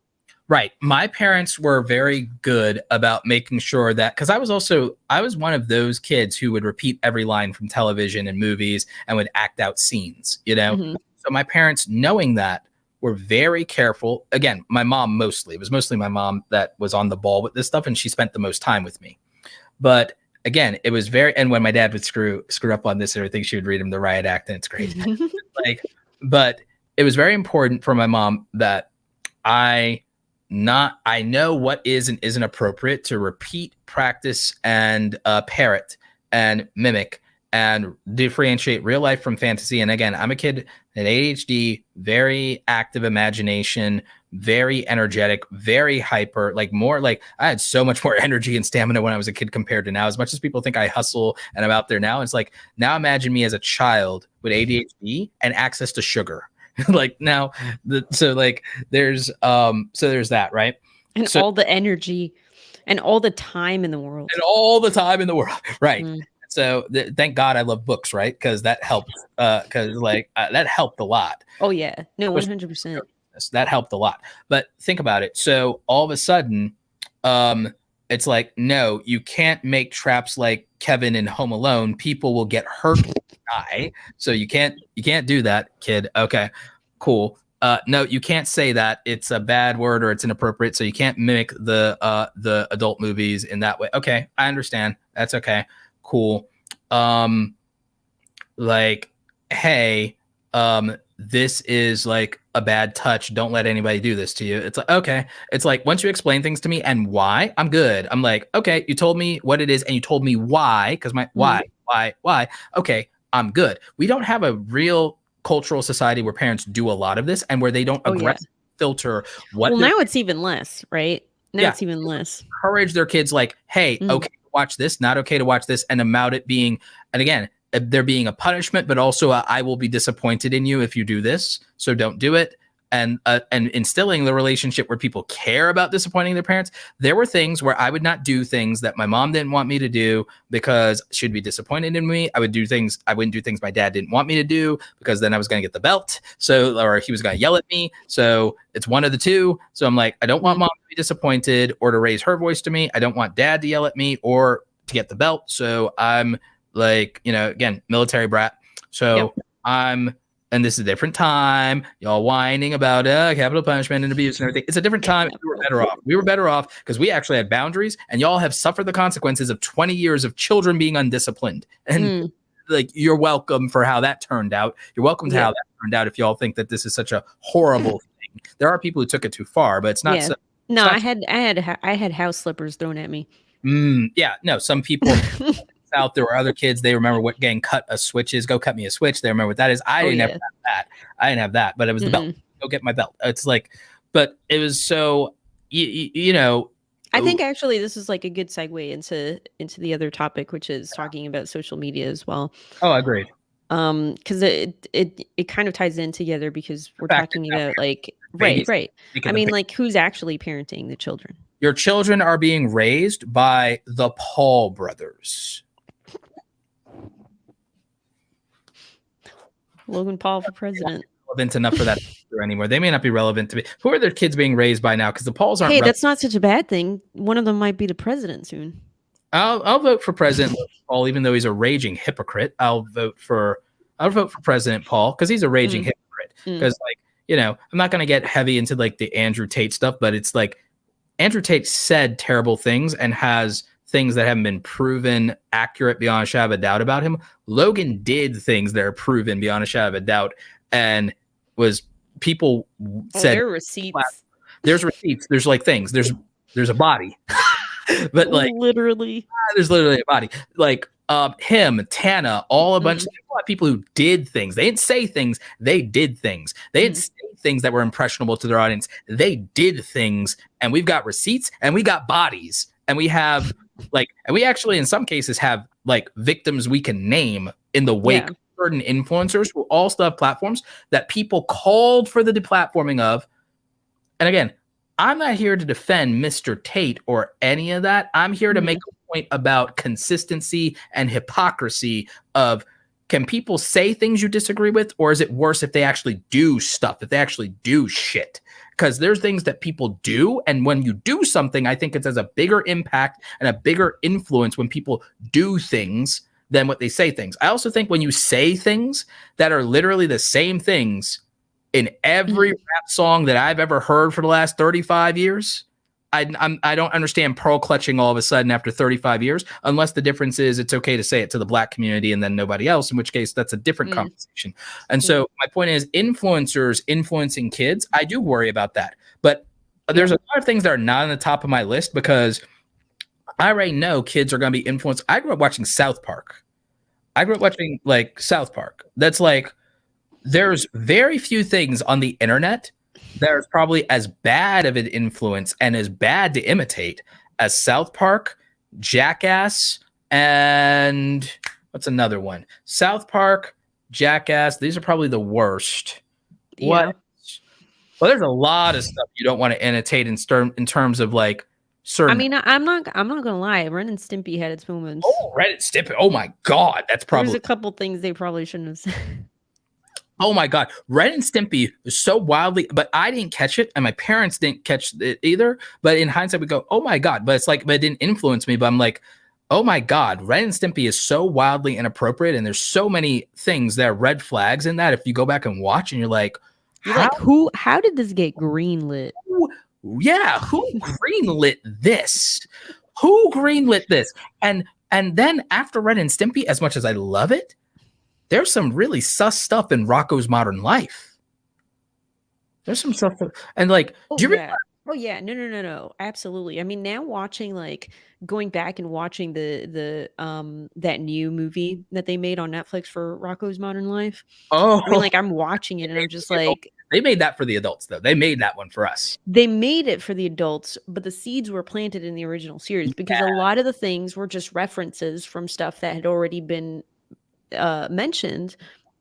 Right. My parents were very good about making sure that, because I was one of those kids who would repeat every line from television and movies and would act out scenes, you know? So my parents, knowing that, were very careful. Again, my mom mostly. It was mostly my mom that was on the ball with this stuff, and she spent the most time with me. But again, it was very, and when my dad would screw up on this and everything, she would read him the riot act, and it's great. But it was very important for my mom that I know what is and isn't appropriate to repeat, practice, and parrot and mimic and differentiate real life from fantasy. And again, I'm a kid, an ADHD, very active imagination, very energetic, very hyper, like more like I had so much more energy and stamina when I was a kid compared to now. As much as people think I hustle and I'm out there now, it's like, now imagine me as a child with ADHD and access to sugar. Like now, so there's that, right? And all the energy and all the time in the world. Right. So thank God I love books, right? Because that helped. That helped a lot. Oh yeah, no, 100%. That helped a lot. But think about it. So all of a sudden, it's like, no, you can't make traps like Kevin in Home Alone. People will get hurt or die. So you can't do that, kid. Okay, cool. No, you can't say that. It's a bad word or it's inappropriate. So you can't mimic the adult movies in that way. Okay, I understand. That's okay. Cool. Like, hey, this is like a bad touch. Don't let anybody do this to you. It's like, okay. It's like, once you explain things to me and why, I'm good. I'm like, okay, you told me what it is and you told me why, because why? Okay, I'm good. We don't have a real cultural society where parents do a lot of this and where they don't aggressively filter what. Well, now it's even less, right? Now it's even less. Encourage their kids like, hey, okay to watch this, not okay to watch this, and about it being, and again, there being a punishment, but also I will be disappointed in you if you do this, so don't do it. And instilling the relationship where people care about disappointing their parents. There were things where I would not do things that my mom didn't want me to do because she'd be disappointed in me. I wouldn't do things my dad didn't want me to do because then I was going to get the belt. So, or he was going to yell at me. So it's one of the two. So I'm like, I don't want mom to be disappointed or to raise her voice to me. I don't want dad to yell at me or to get the belt. So I'm like, again, military brat. So and this is a different time. Y'all whining about capital punishment and abuse and everything. It's a different time. We were better off. We were better off because we actually had boundaries, and y'all have suffered the consequences of 20 years of children being undisciplined. And like, you're welcome for how that turned out. You're welcome to how that turned out. If y'all think that this is such a horrible thing, there are people who took it too far, but it's not. Yeah. No, I had house slippers thrown at me. No, some people. Out there were other kids, they remember what getting cut a switch is. Go cut me a switch. They remember what that is. I didn't have that. I didn't have that, but it was the belt. Go get my belt. It's like, but it was so I think actually this is like a good segue into the other topic, which is talking about social media as well. Oh, agreed. Because it kind of ties in together because we're fact that talking now about like babies right. making I the mean, like who's actually parenting the children? your children are being raised by the Paul brothers. Logan Paul for president. Relevant enough for that anymore. They may not be relevant to me. Who are their kids being raised by now? Because the Pauls aren't. Hey, that's not such a bad thing. One of them might be the president soon. I'll vote for President Paul, even though he's a raging hypocrite. I'll vote for President Paul because he's a raging hypocrite. Because I'm not gonna get heavy into like the Andrew Tate stuff, but it's like Andrew Tate said terrible things and has things that haven't been proven accurate beyond a shadow of a doubt about him. Logan did things that are proven beyond a shadow of a doubt, and was people said there are receipts. There's receipts. There's like things. There's a body, but like literally, there's literally a body. Like him, Tana, all a bunch of people who did things. They didn't say things. They did things. They didn't say things that were impressionable to their audience. They did things, and we've got receipts, and we got bodies, and we have and we actually in some cases have like victims we can name in the wake of certain influencers who all still have platforms that people called for the deplatforming of. And again, I'm not here to defend Mr. Tate or any of that. I'm here to make a point about consistency and hypocrisy of, can people say things you disagree with, or is it worse if they actually do stuff, if they actually do shit? Because there's things that people do, and when you do something, I think it has a bigger impact and a bigger influence when people do things than what they say things. I also think when you say things that are literally the same things in every rap song that I've ever heard for the last 35 years, I don't understand pearl clutching all of a sudden after 35 years, unless the difference is it's okay to say it to the Black community and then nobody else, in which case that's a different conversation. And so my point is, influencers influencing kids, I do worry about that. But there's a lot of things that are not on the top of my list because I already know kids are going to be influenced. I grew up watching South Park. South Park. That's like, there's very few things on the internet that are probably as bad of an influence and as bad to imitate as South Park, Jackass, and what's another one? South Park, Jackass. These are probably the worst. Yeah. What? Well, there's a lot of stuff you don't want to imitate in terms of like certain. I mean, I'm not gonna lie. Ren and Stimpy had its moments. Oh, Ren and Stimpy. Oh my God, that's probably. There's a couple things they probably shouldn't have said. Oh my God. Ren and Stimpy was so wildly, but I didn't catch it and my parents didn't catch it either. But in hindsight, we go, oh my God. But it's like, but it didn't influence me. But I'm like, oh my God, Ren and Stimpy is so wildly inappropriate. And there's so many things that are red flags in that. If you go back and watch and you're like, how did this get greenlit? Who greenlit this? Who greenlit this? And then after Ren and Stimpy, as much as I love it, there's some really sus stuff in Rocko's Modern Life. There's some stuff and like, do you remember? Oh yeah, no, absolutely. I mean, now watching going back and watching the that new movie that they made on Netflix for Rocko's Modern Life. Oh, I mean, I'm watching it and I'm just like, they made that for the adults though. They made that one for us. They made it for the adults, but the seeds were planted in the original series because a lot of the things were just references from stuff that had already been mentioned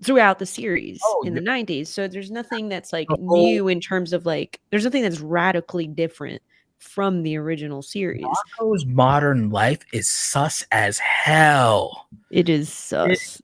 throughout the series in the 90s. So there's nothing that's like new in terms of there's nothing that's radically different from the original series. Rocko's Modern Life is sus as hell. It is sus.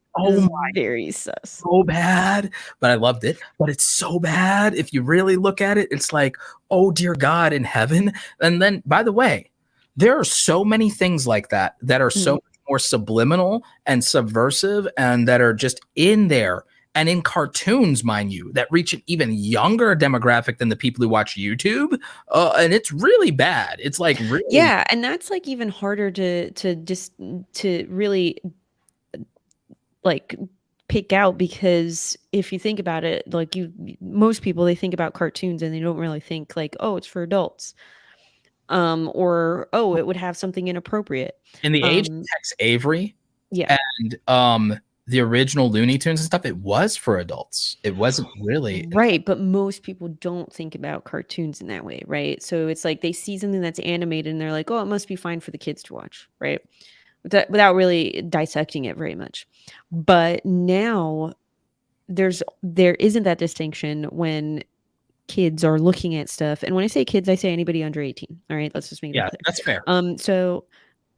Very sus. So bad, but I loved it. But it's so bad. If you really look at it, it's like, oh dear God in heaven. And then, by the way, there are so many things like that are so more subliminal and subversive and that are just in there and in cartoons, mind you, that reach an even younger demographic than the people who watch YouTube. And it's really bad. It's like really and that's like even harder to really pick out, because if you think about it, most people, they think about cartoons and they don't really think oh, it's for adults. Or it would have something inappropriate. In the age of Tex Avery, and the original Looney Tunes and stuff, it was for adults. It wasn't really right, but most people don't think about cartoons in that way, right? So it's like they see something that's animated and they're like, oh, it must be fine for the kids to watch, right? without really dissecting it very much. But now there isn't that distinction when kids are looking at stuff. And when I say kids, I say anybody under 18. All right, let's just make that clear. That's fair. So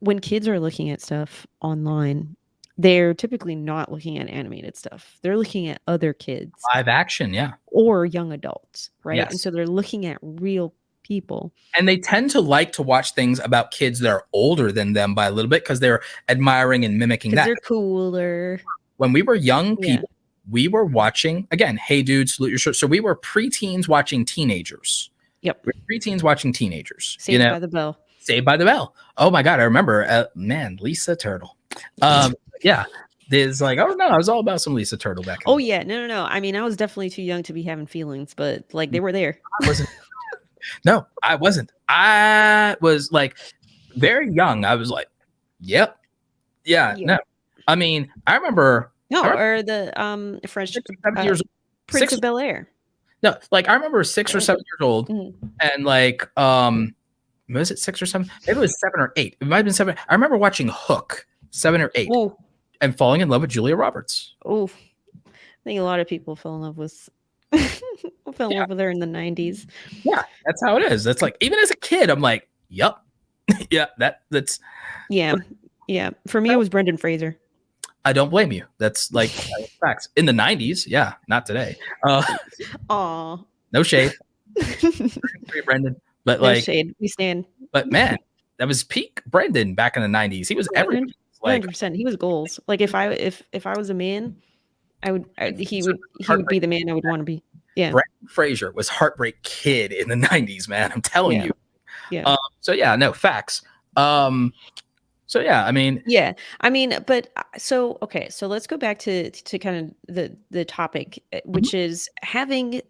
when kids are looking at stuff online, they're typically not looking at animated stuff. They're looking at other kids. Live action, yeah. Or young adults, right? Yes. And so they're looking at real people. And they tend to like to watch things about kids that are older than them by a little bit because they're admiring and mimicking that. They're cooler. When we were young people, we were watching, again, Hey Dude, Salute Your Shirt. So we were preteens watching teenagers. Yep. We were preteens watching teenagers. Saved by the Bell. Saved by the Bell. Oh my God, I remember, Lisa Turtle. Yeah. There's like, oh no, I was all about some Lisa Turtle back then. Oh yeah, no. I mean, I was definitely too young to be having feelings, but like they were there. I wasn't. No, I wasn't. I was like very young. I was like, yep. Yeah. No. I mean, I remember. No, or the French 7 years old. Prince of Bel Air. No, like I remember 6 or 7 years old, and like was it 6 or 7? Maybe it was 7 or 8. It might have been 7. I remember watching Hook, 7 or 8, and falling in love with Julia Roberts. Oh, I think a lot of people fell in love with love with her in the 90s. Yeah, that's how it is. That's like, even as a kid, I'm like, yep. Yeah, that's yeah. For me, it was Brendan Fraser. I don't blame you. That's like facts. In the 90s, yeah, not today. Aw. No shade. Brendan. But like, no shade. We stand. But man, that was peak Brendan back in the 90s. He was everything. Like 100%. He was goals. Like if I was a man, he would be the man I would want to be. Yeah. Brendan Fraser was Heartbreak Kid in the 90s, man. I'm telling you. Yeah. So yeah, no facts. So yeah, I mean, but so okay, so let's go back to kind of the topic, which is having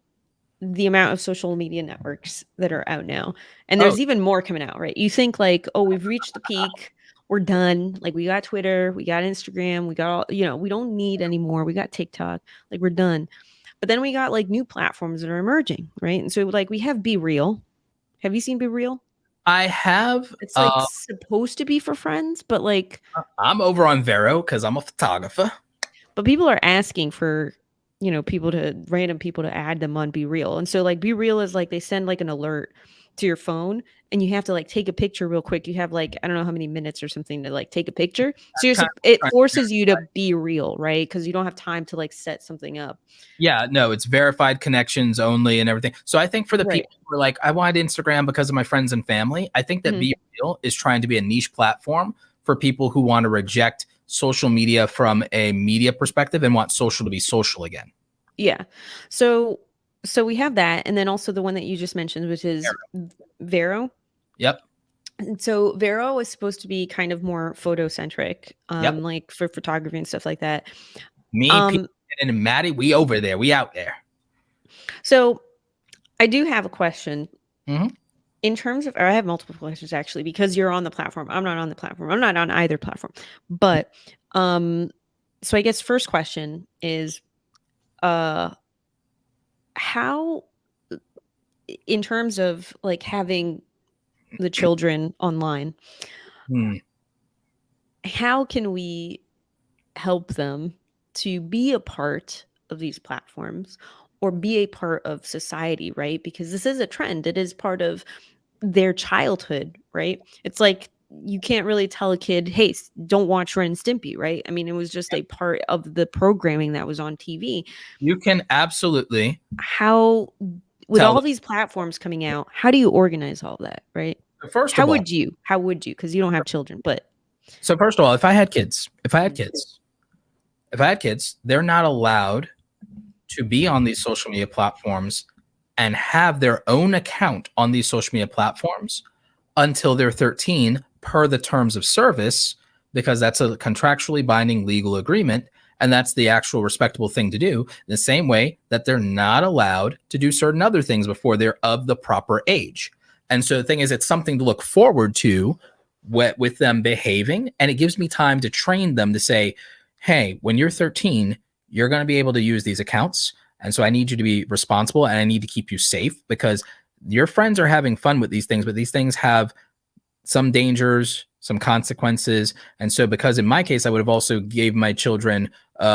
the amount of social media networks that are out now, and there's even more coming out, right? You think like, oh, we've reached the peak, we're done. Like we got Twitter, we got Instagram, we got all, we don't need anymore. We got TikTok, like we're done. But then we got like new platforms that are emerging, right? And so like we have Be Real. Have you seen Be Real? I have. It's like supposed to be for friends, but like I'm over on Vero because I'm a photographer. But people are asking for, random people to add them on Be Real. And so like Be Real is like they send like an alert to your phone and you have to like take a picture real quick. You have like, I don't know how many minutes or something to like take a picture. So it forces you to be real, right? Because you don't have time to like set something up. Yeah, no, it's verified connections only and everything. So I think for the people who are like, I wanted Instagram because of my friends and family, I think that Be Real is trying to be a niche platform for people who want to reject social media from a media perspective and want social to be social again. Yeah. So we have that. And then also the one that you just mentioned, which is Vero. Yep. And so Vero is supposed to be kind of more photocentric, like for photography and stuff like that. Me, and Maddie, we over there. We out there. So I do have a question. Mm-hmm. In terms of, or I have multiple questions actually, because you're on the platform. I'm not on the platform. I'm not on either platform. But so I guess first question is how, in terms of like having the children online, how can we help them to be a part of these platforms or be a part of society, right? Because this is a trend. It is part of their childhood, right? It's like you can't really tell a kid, hey, don't watch Ren and Stimpy, right? I mean, it was just a part of the programming that was on TV. You can absolutely. How, with all these platforms coming out, how do you organize all that, right? First how of all, would you? Because you don't have children, but. So first of all, if I had kids, they're not allowed to be on these social media platforms and have their own account on these social media platforms until they're 13 per the terms of service, because that's a contractually binding legal agreement. And that's the actual respectable thing to do, the same way that they're not allowed to do certain other things before they're of the proper age. And so the thing is, it's something to look forward to with them behaving. And it gives me time to train them to say, hey, when you're 13, you're going to be able to use these accounts. And so I need you to be responsible and I need to keep you safe because your friends are having fun with these things, but these things have some dangers some consequences. And so because in my case, I would have also gave my children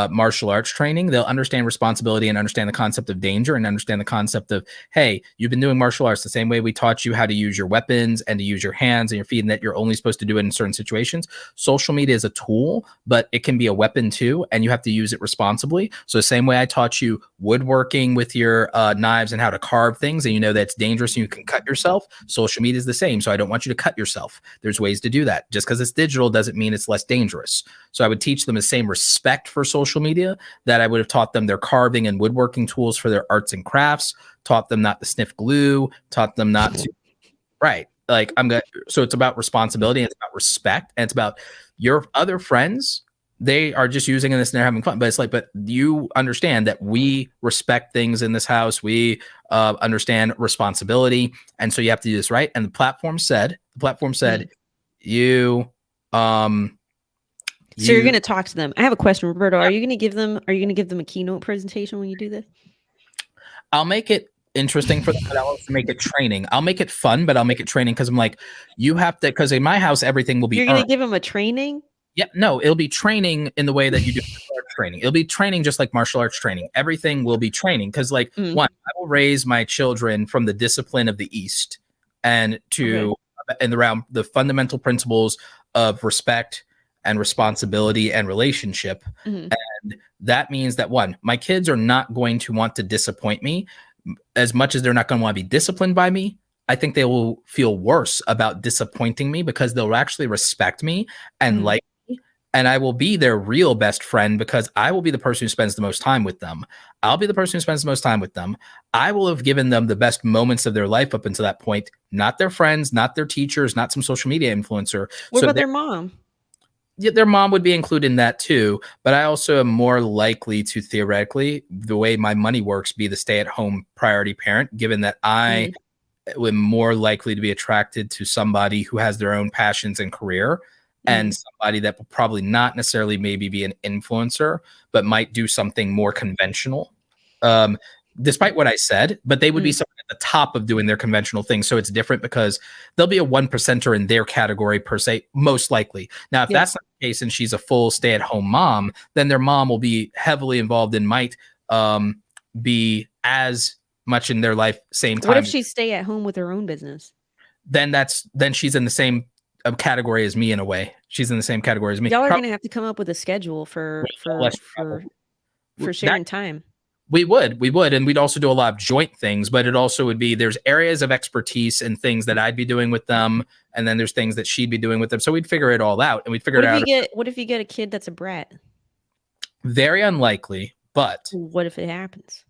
martial arts training, they'll understand responsibility and understand the concept of danger and understand the concept of, hey, you've been doing martial arts the same way we taught you how to use your weapons and to use your hands and your feet, and that you're only supposed to do it in certain situations. Social media is a tool, but it can be a weapon too, and you have to use it responsibly. So the same way I taught you woodworking with your knives and how to carve things, and you know that's dangerous and you can cut yourself, social media is the same. So I don't want you to cut yourself. There's ways to do that. Just because it's digital doesn't mean it's less dangerous. So I would teach them the same respect for social media that I would have taught them their carving and woodworking tools for their arts and crafts, taught them not to sniff glue, taught them not to, right. Like so it's about responsibility, and it's about respect, and it's about your other friends. They are just using this and they're having fun, but it's like, but you understand that we respect things in this house. We understand responsibility. And so you have to do this, right? And the platform said, you, so you're going to talk to them. I have a question, Roberto. Are you going to give them a keynote presentation when you do this? I'll make it interesting for them, but I'll also make it training. I'll make it fun, but I'll make it training because I'm like, you have to, because in my house, everything will be You're going to give them a training? Yeah, no, it'll be training in the way that you do martial arts training. It'll be training just like martial arts training. Everything will be training because, like, one, I will raise my children from the discipline of the East and to and around the fundamental principles of respect and responsibility and relationship. And that means that, one, my kids are not going to want to disappoint me as much as they're not going to want to be disciplined by me. I think they will feel worse about disappointing me because they'll actually respect me and like me, and I will be their real best friend because I will be the person who spends the most time with them. I'll be the person who spends the most time with them. I will have given them the best moments of their life up until that point, not their friends, not their teachers, not some social media influencer. What about their mom? Yeah, their mom would be included in that too, but I also am more likely to theoretically, the way my money works, be the stay-at-home priority parent, given that I am more likely to be attracted to somebody who has their own passions and career and somebody that will probably not necessarily maybe be an influencer, but might do something more conventional. Despite what I said, but they would be someone at the top of doing their conventional things. So it's different because they'll be a 1%er in their category per se, most likely. Now, if that's not the case and she's a full stay-at-home mom, then their mom will be heavily involved and might be as much in their life same time. What if she stay at home with her own business? Then she's in the same category as me in a way. She's in the same category as me. Y'all are going to have to come up with a schedule for sharing time. We would, and we'd also do a lot of joint things, but it also would be, there's areas of expertise and things that I'd be doing with them, and then there's things that she'd be doing with them. So we'd figure it all out, and we'd figure it out. What if you get a kid that's a brat? Very unlikely, but what if it happens?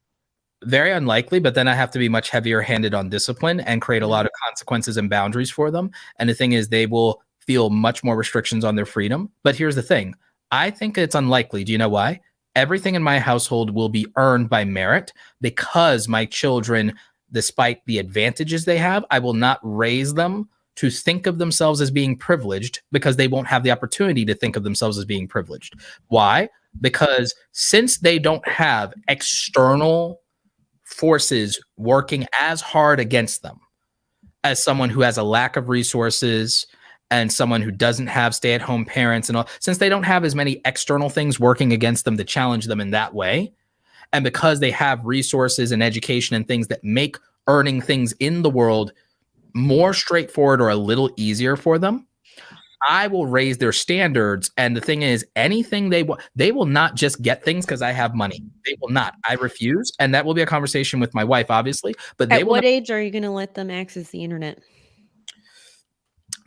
Very unlikely, but then I have to be much heavier handed on discipline and create a lot of consequences and boundaries for them. And the thing is, they will feel much more restrictions on their freedom. But here's the thing. I think it's unlikely. Do you know why? Everything in my household will be earned by merit because my children, despite the advantages they have, I will not raise them to think of themselves as being privileged because they won't have the opportunity to think of themselves as being privileged. Why? Because since they don't have external forces working as hard against them as someone who has a lack of resources and someone who doesn't have stay-at-home parents and all, since they don't have as many external things working against them to challenge them in that way, and because they have resources and education and things that make earning things in the world more straightforward or a little easier for them, I will raise their standards. And the thing is, anything they will not just get things because I have money. They will not. I refuse. And that will be a conversation with my wife, obviously. But at what age are you going to let them access the internet?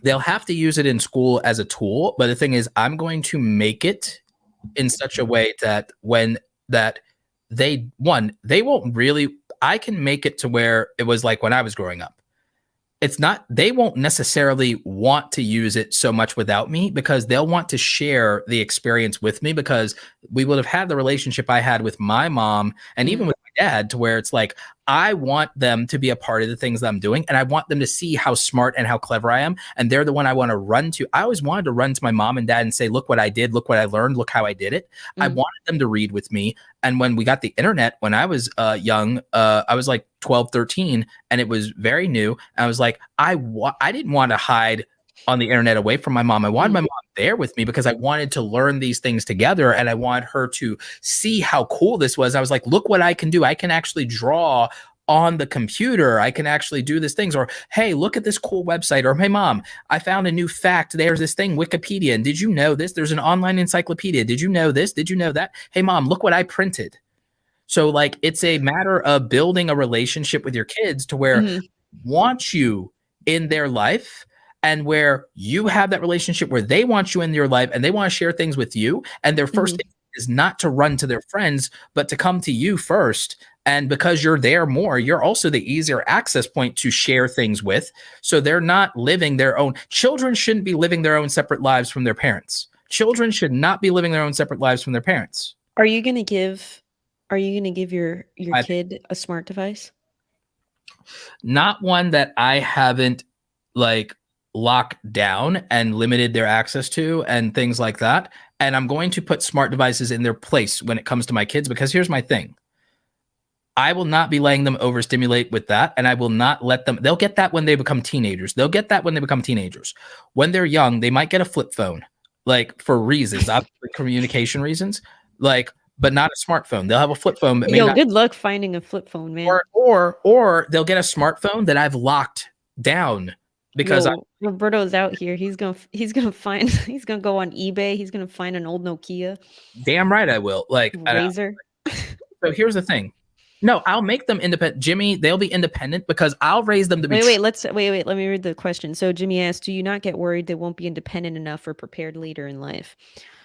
They'll have to use it in school as a tool. But the thing is, I'm going to make it in such a way that they won't really, I can make it to where it was like when I was growing up. It's not, they won't necessarily want to use it so much without me because they'll want to share the experience with me because we would have had the relationship I had with my mom and even with my dad to where it's like, I want them to be a part of the things that I'm doing. And I want them to see how smart and how clever I am. And they're the one I want to run to. I always wanted to run to my mom and dad and say, look what I did. Look what I learned. Look how I did it. I wanted them to read with me. And when we got the internet, when I was young, I was like 12, 13, and it was very new. And I was like, I didn't want to hide on the internet away from my mom. I wanted Mm. my mom there with me because I wanted to learn these things together, and I wanted her to see how cool this was. I was like, look what I can do. I can actually draw on the computer. I can actually do these things. Or, hey, look at this cool website. Or, hey, mom, I found a new fact. There's this thing, Wikipedia. And did you know this? There's an online encyclopedia. Did you know this? Did you know that? Hey, mom, look what I printed. So, like, it's a matter of building a relationship with your kids to where Mhm. want you in their life, and where you have that relationship where they want you in your life and they want to share things with you. And their first Mhm. thing is not to run to their friends, but to come to you first. And because you're there more, you're also the easier access point to share things with. So they're not living their own. Children shouldn't be living their own separate lives from their parents. Children should not be living their own separate lives from their parents. Are you gonna give your I think kid a smart device? not one that I haven't like locked down and limited their access to and things like that. And I'm going to put smart devices in their place when it comes to my kids, because here's my thing. I will not be letting them overstimulate with that. And I will not let them, they'll get that when they become teenagers. They'll get that when they become teenagers. When they're young, they might get a flip phone, like for reasons, obviously communication reasons, like, but not a smartphone. They'll have a flip phone, but may Yo, not, good luck finding a flip phone, man. or they'll get a smartphone that I've locked down because I Yo, Roberto's out here. He's gonna find he's gonna go on eBay. He's gonna find an old Nokia damn right I will. Like, Razor. so here's the thing. No, I'll make them independent. Jimmy, they'll be independent because I'll raise them to be. Wait. Let me read the question. So Jimmy asked, "Do you not get worried they won't be independent enough or prepared later in life?"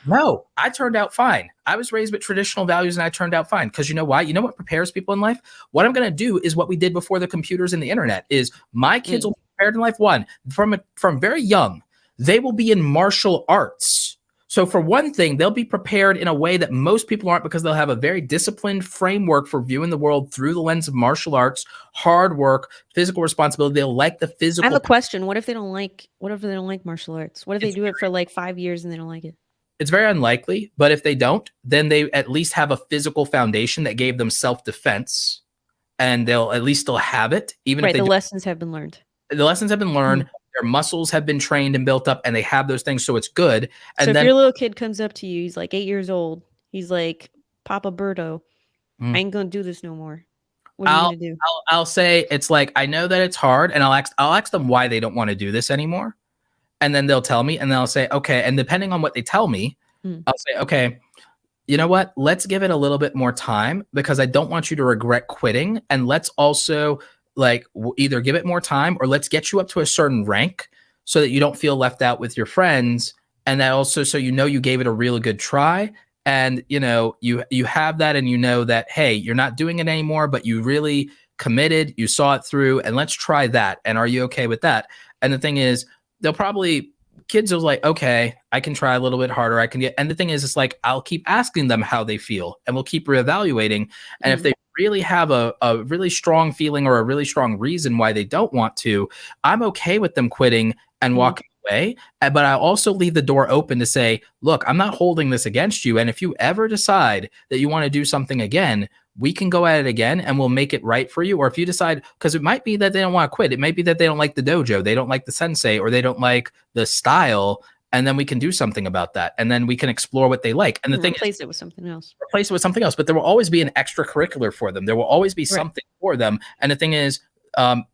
No, I turned out fine. I was raised with traditional values and I turned out fine. Because you know why? You know what prepares people in life? What I'm going to do is what we did before the computers and the internet is my kids will be prepared in life. One, from very young, they will be in martial arts. So for one thing, they'll be prepared in a way that most people aren't, because they'll have a very disciplined framework for viewing the world through the lens of martial arts, hard work, physical responsibility. They'll like the I physical. have a question. What if they don't like martial arts? What if they do it for like 5 years and they don't like it? It's very unlikely, but if they don't, then they at least have a physical foundation that gave them self-defense, and they'll at least still have it, even if Right, they the do. lessons have been learned. The lessons have been learned, their muscles have been trained and built up, and they have those things, so it's good. So And if then your little kid comes up to you, he's like 8 years old. He's like, "Papa Berto, I mm, ain't gonna do this no more." What are you I'll, gonna do? I'll say it's like, I know that it's hard, and I'll ask them why they don't want to do this anymore, and then they'll tell me, and then I'll say okay, and depending on what they tell me, Mm. I'll say okay, you know what? Let's give it a little bit more time, because I don't want you to regret quitting. And let's also like either give it more time, or let's get you up to a certain rank so that you don't feel left out with your friends. And that also, so you gave it a really good try. And you have that, and you know that, hey, you're not doing it anymore, but you really committed, you saw it through, and let's try that. And are you okay with that? And the thing is, they'll probably kids are like, okay, I can try a little bit harder. I can get, and the thing is, it's like, I'll keep asking them how they feel, and we'll keep reevaluating. And if they really have a really strong feeling or a really strong reason why they don't want to, I'm okay with them quitting and walking away. But I also leave the door open to say, look, I'm not holding this against you. And if you ever decide that you want to do something again, we can go at it again and we'll make it right for you. Or if you decide, because it might be that they don't want to quit, it might be that they don't like the dojo, they don't like the sensei, or they don't like the style, and then we can do something about that, and then we can explore what they like. And the thing is, Replace it with something else. replace it with something else. But there will always be an extracurricular for them. There will always be something for them. And the thing is,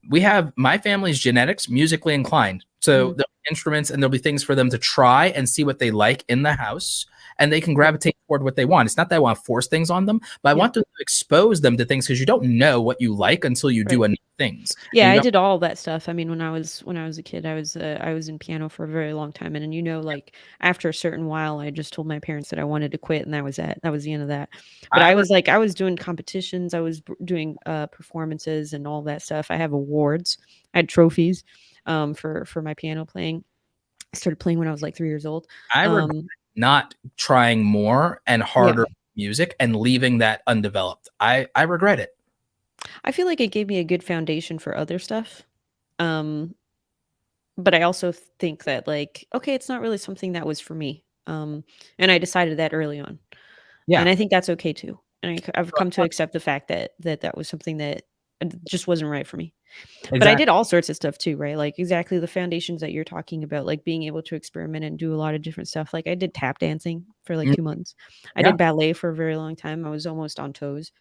we have my family's genetics musically inclined, so there'll be instruments and there'll be things for them to try and see what they like in the house, and they can gravitate toward what they want. It's not that I want to force things on them, but I want to expose them to things, because you don't know what you like until you do enough things. Yeah, I did all that stuff. I mean, when I was a kid, I was in piano for a very long time, and like after a certain while, I just told my parents that I wanted to quit, and that was it. That was the end of that. But I was doing competitions, I was doing performances and all that stuff. I have awards, I had trophies for my piano playing. I started playing when I was like 3 years old. I regret not trying more and harder music and leaving that undeveloped. I regret it. I feel like it gave me a good foundation for other stuff. But I also think that, like, okay, it's not really something that was for me. And I decided that early on. Yeah. And I think that's okay too. And I've come to accept the fact that that was something that It just wasn't right for me. Exactly. But I did all sorts of stuff too, right? Like exactly the foundations that you're talking about, like being able to experiment and do a lot of different stuff. Like I did tap dancing for like Mm, 2 months. I yeah. did ballet for a very long time. I was almost on toes.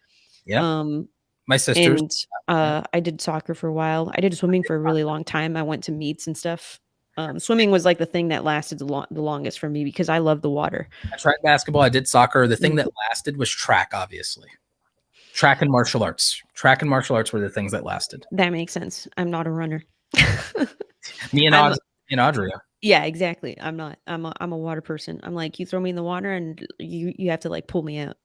Yep. Um, My sisters. and Yeah. I did soccer for a while. I did swimming for a really long time. I went to meets and stuff. Swimming was like the thing that lasted the longest for me because I love the water. I tried basketball. I did soccer. The thing Mm. that lasted was track, obviously. Track and martial arts. Track and martial arts were the things that lasted. That makes sense. I'm not a runner. Me and I'm Audrey. And Audrey. Yeah, exactly. I'm not. I'm a water person. I'm like, you throw me in the water and you have to like pull me out.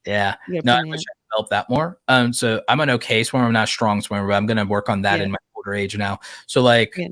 Yeah. You gotta No, I pull me wish out. I developed that more. So I'm an okay swimmer. I'm not a strong swimmer, but I'm gonna work on that Yeah. in my older age now. So like Yeah.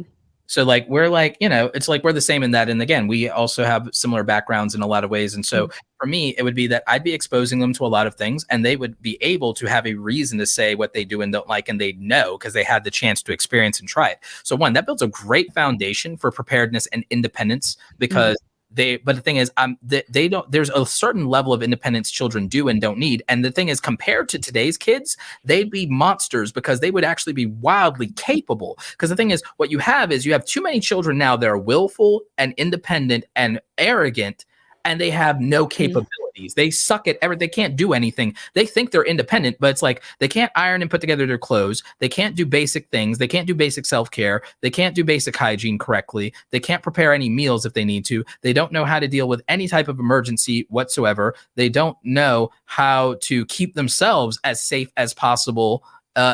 So like we're like, it's like we're the same in that. And again, we also have similar backgrounds in a lot of ways. And so for me, it would be that I'd be exposing them to a lot of things and they would be able to have a reason to say what they do and don't like, and they know because they had the chance to experience and try it. So one, that builds a great foundation for preparedness and independence because but the thing is, they don't, there's a certain level of independence children do and don't need. And the thing is, compared to today's kids, they'd be monsters because they would actually be wildly capable. Because the thing is, what you have is you have too many children now that are willful and independent and arrogant, and they have no capabilities. They suck at everything. They can't do anything. They think they're independent, but it's like they can't iron and put together their clothes. They can't do basic things. They can't do basic self-care. They can't do basic hygiene correctly. They can't prepare any meals if they need to. They don't know how to deal with any type of emergency whatsoever. They don't know how to keep themselves as safe as possible.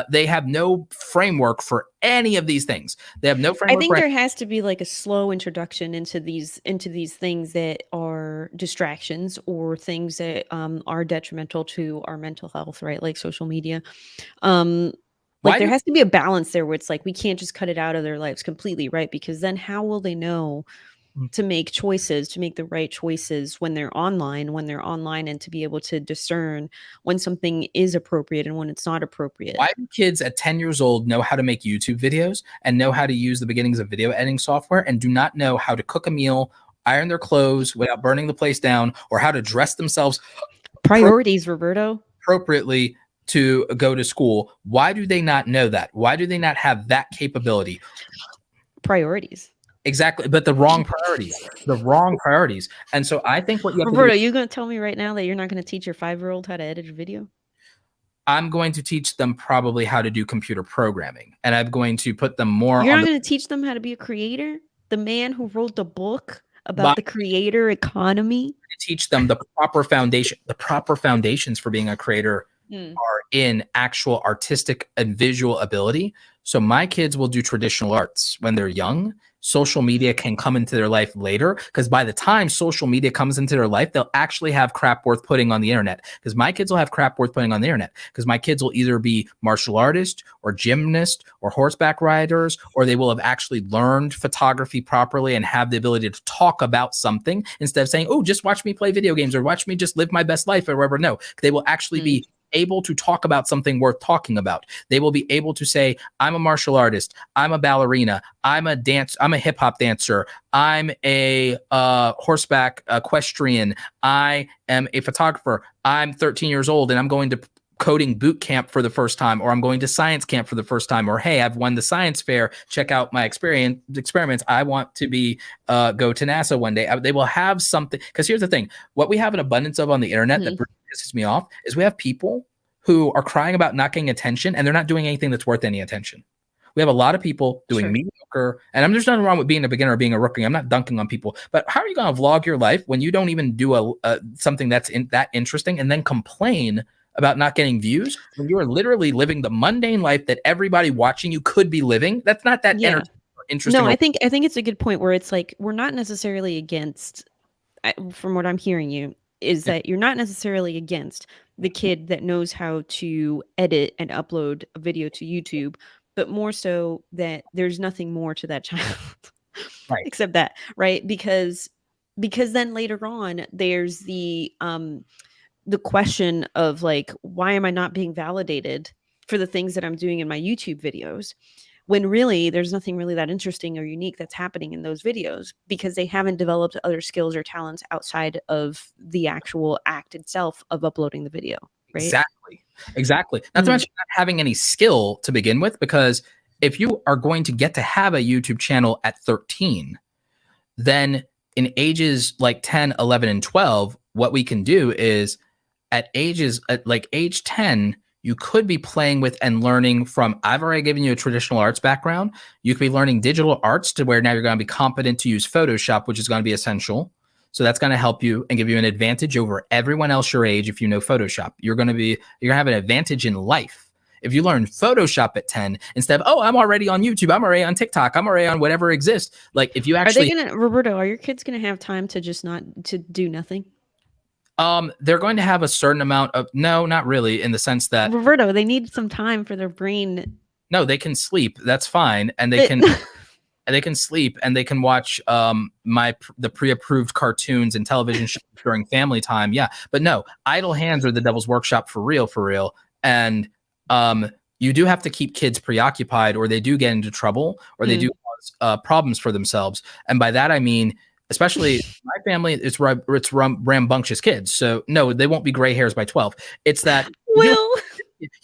They have no framework for any of these things. They have no framework. I think there has to be like a slow introduction into these things that are distractions or things that are detrimental to our mental health, right? Like social media. Like there has to be a balance there where it's like we can't just cut it out of their lives completely, right? Because then how will they know to make choices, to make the right choices when they're online, and to be able to discern when something is appropriate and when it's not appropriate. Why do kids at 10 years old know how to make YouTube videos and know how to use the beginnings of video editing software and do not know how to cook a meal, iron their clothes without burning the place down, or how to dress themselves Priorities, Roberto. appropriately to go to school? Why do they not know that? Why do they not have that capability? Priorities. Exactly, but the wrong priorities. And so I think what you have Roberto, to do, you going to tell me right now that you're not going to teach your 5-year-old how to edit a video? I'm going to teach them probably how to do computer programming, and I'm going to put them more You're on not going to teach them how to be a creator? The man who wrote the book about By- the creator economy? teach them the proper foundations for being a creator are in actual artistic and visual ability. So my kids will do traditional arts when they're young. Social media can come into their life later, because by the time social media comes into their life, they'll actually have crap worth putting on the internet. Because my kids will have crap worth putting on the internet. Because my kids will either be martial artists or gymnasts or horseback riders, or they will have actually learned photography properly and have the ability to talk about something instead of saying, oh, just watch me play video games or watch me just live my best life or whatever. No, they will actually be able to talk about something worth talking about. They will be able to say, I'm a martial artist, I'm a ballerina, I'm a hip hop dancer, I'm a horseback equestrian, I am a photographer, I'm 13 years old and I'm going to coding boot camp for the first time, or I'm going to science camp for the first time, or hey, I've won the science fair, check out my experiments. I want to be go to NASA one day. They will have something, because here's the thing, what we have an abundance of on the internet that pisses me off is we have people who are crying about not getting attention and they're not doing anything that's worth any attention. We have a lot of people doing mediocre, and there's nothing wrong with being a beginner or being a rookie. I'm not dunking on people, but how are you going to vlog your life when you don't even do something that's that interesting and then complain about not getting views when you are literally living the mundane life that everybody watching you could be living? That's not that interesting. No, I think it's a good point where it's like we're not necessarily against, from what I'm hearing you, is that you're not necessarily against the kid that knows how to edit and upload a video to YouTube, but more so that there's nothing more to that child except that, right? Because then later on there's the question of like, why am I not being validated for the things that I'm doing in my YouTube videos, when really there's nothing really that interesting or unique that's happening in those videos, because they haven't developed other skills or talents outside of the actual act itself of uploading the video. Right? Exactly. Not to mention not having any skill to begin with, because if you are going to get to have a YouTube channel at 13, then in ages like 10, 11, and 12, what we can do is at like age 10, you could be playing with and learning from, I've already given you a traditional arts background. You could be learning digital arts to where now you're going to be competent to use Photoshop, which is going to be essential. So that's going to help you and give you an advantage over everyone else your age. If you know Photoshop, you're going to have an advantage in life. If you learn Photoshop at 10, instead of, oh, I'm already on YouTube, I'm already on TikTok, I'm already on whatever exists. Like if you actually, Roberto, are your kids going to have time to just not to do nothing? They're going to have a certain amount of, no, not really, in the sense that Roberto, they need some time for their brain. No, they can sleep. That's fine. And they can they can sleep and they can watch the pre-approved cartoons and television shows during family time. Yeah. But no, idle hands are the devil's workshop for real. And you do have to keep kids preoccupied, or they do get into trouble, or they do cause problems for themselves. And by that I mean, especially my family, it's rambunctious kids. So no, they won't be gray hairs by 12. It's that you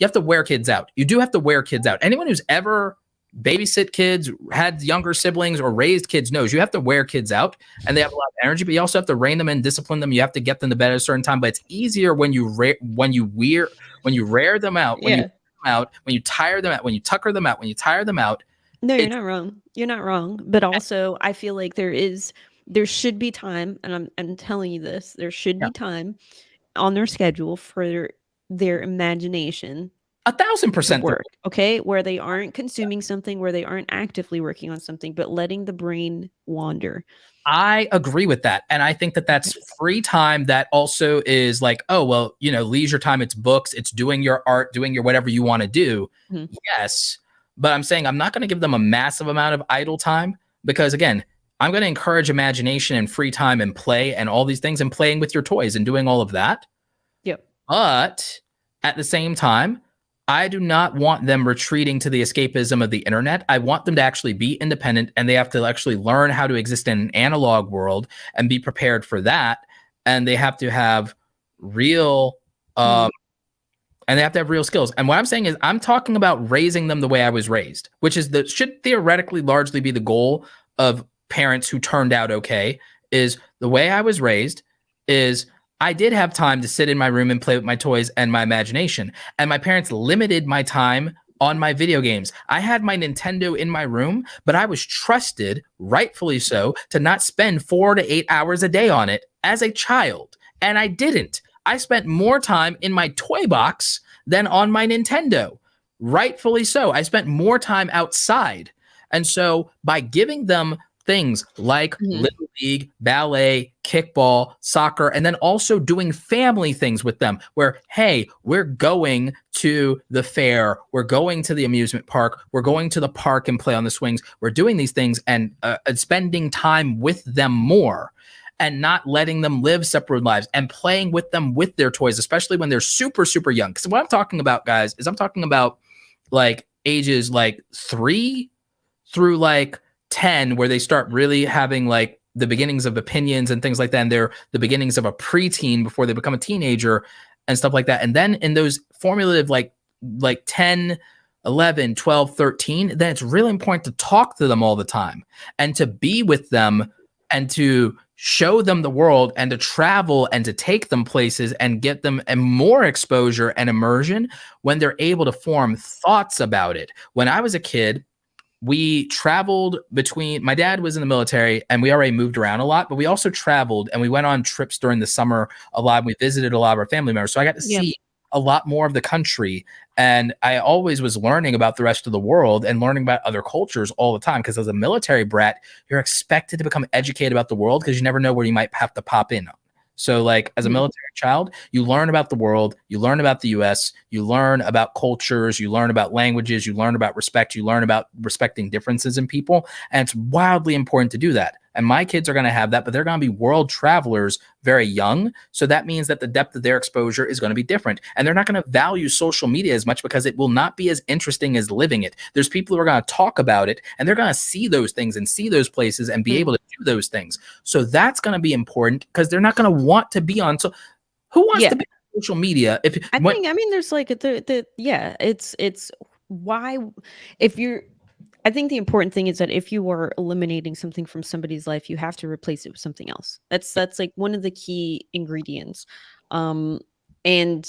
have to wear kids out. You do have to wear kids out. Anyone who's ever babysit kids, had younger siblings, or raised kids knows you have to wear kids out, and they have a lot of energy, but you also have to rein them in, discipline them. You have to get them to bed at a certain time, but it's easier when you rear them out, when you tire them out, when you tucker them out, when you tire them out. No, you're not wrong. You're not wrong. But also I feel like there should be time, and I'm telling you this, there should be time on their schedule for their imagination. 1,000% work, okay, where they aren't consuming something, where they aren't actively working on something, but letting the brain wander. I agree with that. And I think that that's free time that also is like, oh, well, leisure time, it's books, it's doing your art, doing your whatever you want to do. Yes. But I'm saying I'm not going to give them a massive amount of idle time, because again, I'm going to encourage imagination and free time and play and all these things, and playing with your toys and doing all of that. Yep. But at the same time, I do not want them retreating to the escapism of the internet. I want them to actually be independent, and they have to actually learn how to exist in an analog world and be prepared for that. And they have to have real, and they have to have real skills. And what I'm saying is, I'm talking about raising them the way I was raised, which is should theoretically largely be the goal of parents who turned out okay. Is the way I was raised is, I did have time to sit in my room and play with my toys and my imagination. And my parents limited my time on my video games. I had my Nintendo in my room, but I was trusted, rightfully so, to not spend 4 to 8 hours a day on it as a child. And I didn't. I spent more time in my toy box than on my Nintendo. Rightfully so. I spent more time outside. And so by giving them things like Little League, ballet, kickball, soccer, and then also doing family things with them where, hey, we're going to the fair, we're going to the amusement park, we're going to the park and play on the swings, we're doing these things and spending time with them more, and not letting them live separate lives, and playing with them with their toys, especially when they're super, super young. Because what I'm talking about, guys, is I'm talking about like ages like 3 through like 10, where they start really having like the beginnings of opinions and things like that. And they're the beginnings of a preteen before they become a teenager and stuff like that. And then in those formulative, like 10, 11, 12, 13, then it's really important to talk to them all the time and to be with them and to show them the world and to travel and to take them places and get them a more exposure and immersion when they're able to form thoughts about it. When I was a kid, we traveled my dad was in the military and we already moved around a lot, but we also traveled and we went on trips during the summer a lot. We visited a lot of our family members. So I got to see a lot more of the country. And I always was learning about the rest of the world and learning about other cultures all the time. Because as a military brat, you're expected to become educated about the world because you never know where you might have to pop in. So like as a military child, you learn about the world, you learn about the US, you learn about cultures, you learn about languages, you learn about respect, you learn about respecting differences in people. And it's wildly important to do that. And my kids are going to have that, but they're going to be world travelers very young. So that means that the depth of their exposure is going to be different. And they're not going to value social media as much because it will not be as interesting as living it. There's people who are going to talk about it and they're going to see those things and see those places and be able to do those things. So that's going to be important because they're not going to want to be on. So who wants to be social media, if I mean, there's like yeah, it's why if you're. I think the important thing is that if you are eliminating something from somebody's life, you have to replace it with something else. That's like one of the key ingredients. Um, and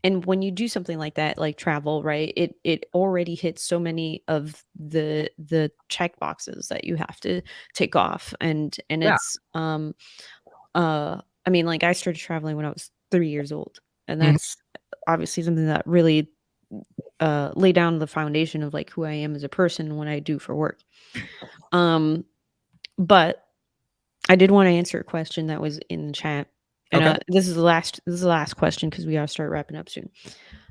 when you do something like that, like travel, right, it already hits so many of the check boxes that you have to take off, and yeah, it's I mean, like, I started traveling when I was 3 years old, and mhm, that's obviously something that really lay down the foundation of like who I am as a person and what I do for work. Um, but I did want to answer a question that was in the chat. And okay, this is the last question because we gotta start wrapping up soon.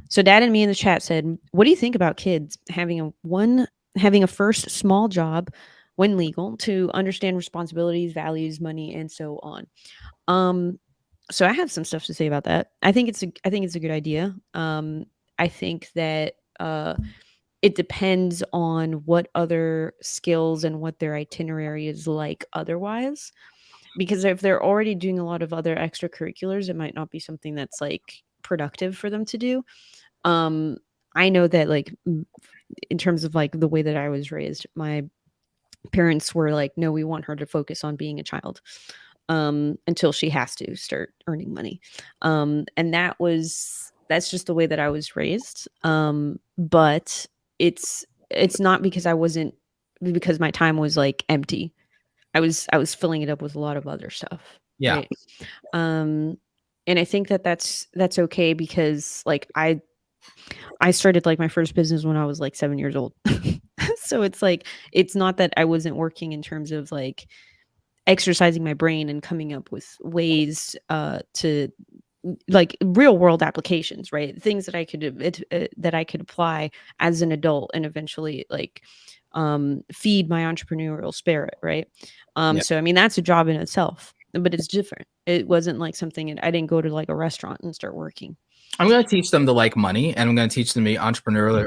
So Dad and me in the chat said, "What do you think about kids having a first small job when legal to understand responsibilities, values, money, and so on?" Um, so I have some stuff to say about that. I think it's a good idea. I think that it depends on what other skills and what their itinerary is like otherwise. Because if they're already doing a lot of other extracurriculars, it might not be something that's like productive for them to do. Um, I know that like in terms of like the way that I was raised, my parents were like, no, we want her to focus on being a child until she has to start earning money. And that's just the way that I was raised. But it's not because I wasn't because my time was like empty. I was filling it up with a lot of other stuff, yeah, right? Um, and I think that that's okay because like I started like my first business when I was like 7 years old. So it's like it's not that I wasn't working in terms of like exercising my brain and coming up with ways to like real world applications, right? Things that that I could apply as an adult and eventually like feed my entrepreneurial spirit, right? yeah. So I mean that's a job in itself, but it's different. It wasn't like something I didn't go to like a restaurant and start working. I'm going to teach them to like money, and I'm going to teach them to be entrepreneurial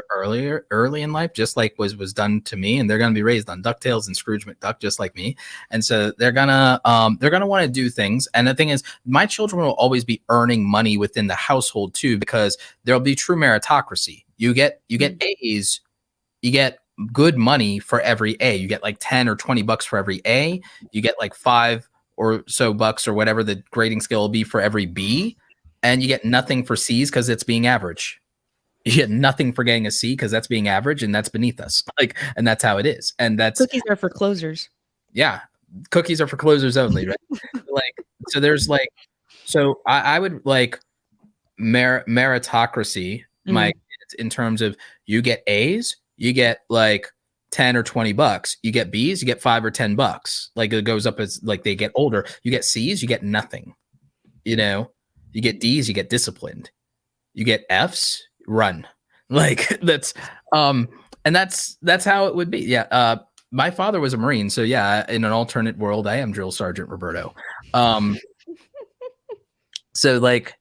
early in life, just like was done to me. And they're going to be raised on DuckTales and Scrooge McDuck, just like me. And so they're gonna want to do things. And the thing is, my children will always be earning money within the household too, because there'll be true meritocracy. You get A's, you get good money for every A. You get like 10 or 20 bucks for every A. You get like 5 or so bucks or whatever the grading scale will be for every B. And you get nothing for C's because it's being average. You get nothing for getting a C because that's being average and that's beneath us. Like, and that's how it is. And that's Cookies are for closers. yeah, cookies are for closers only, right? Like, so there's like, so I would like meritocracy, my kids, in terms of you get A's, you get like 10 or 20 bucks. You get B's, you get 5 or 10 bucks. Like it goes up as like they get older. You get C's, you get nothing. You know, you get D's, you get disciplined. You get F's, run. Like and that's how it would be. Yeah. My father was a Marine, so yeah, in an alternate world, I am Drill Sergeant Roberto. So like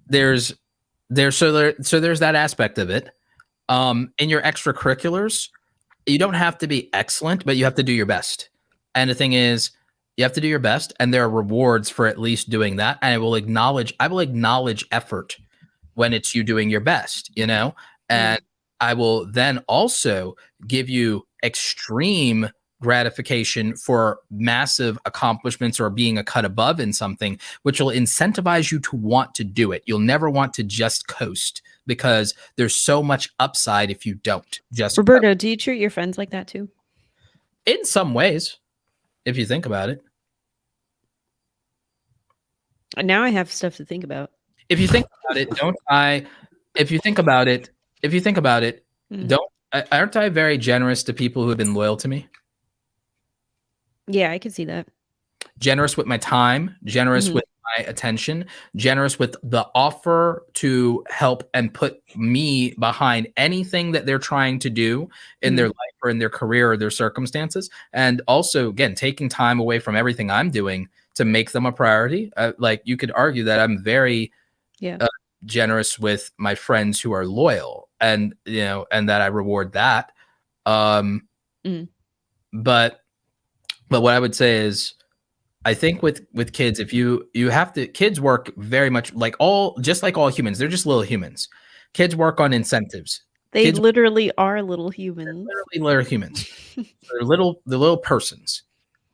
there's so there's that aspect of it. In your extracurriculars, you don't have to be excellent, but you have to do your best. And the thing is, you have to do your best, and there are rewards for at least doing that. And I will acknowledge effort when it's you doing your best, you know? And I will then also give you extreme gratification for massive accomplishments or being a cut above in something, which will incentivize you to want to do it. You'll never want to just coast because there's so much upside if you don't just Roberto, do you treat your friends like that too? in some ways, if you think about it. Now I have stuff to think about. If you think about it, if you think about it, aren't I very generous to people who have been loyal to me? Yeah, I can see that. Generous with my time, generous with my attention, generous with the offer to help and put me behind anything that they're trying to do in their life or in their career or their circumstances. And also, again, taking time away from everything I'm doing to make them a priority. Like you could argue that I'm very generous with my friends who are loyal, and and that I reward that. But what I would say is I think with kids, if you have to, kids work very much like just like all humans. They're just little humans. Kids work on incentives. They Kids literally are little humans. are literally little humans. The little persons.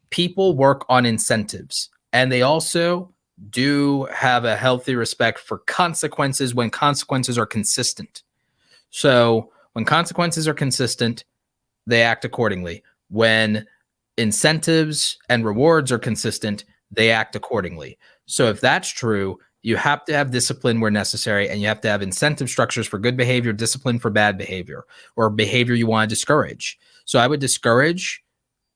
People work on incentives, and they also do have a healthy respect for consequences when consequences are consistent. So when consequences are consistent, they act accordingly. When incentives and rewards are consistent, they act accordingly. So if that's true, you have to have discipline where necessary, and you have to have incentive structures for good behavior, discipline for bad behavior, or behavior you want to discourage. So I would discourage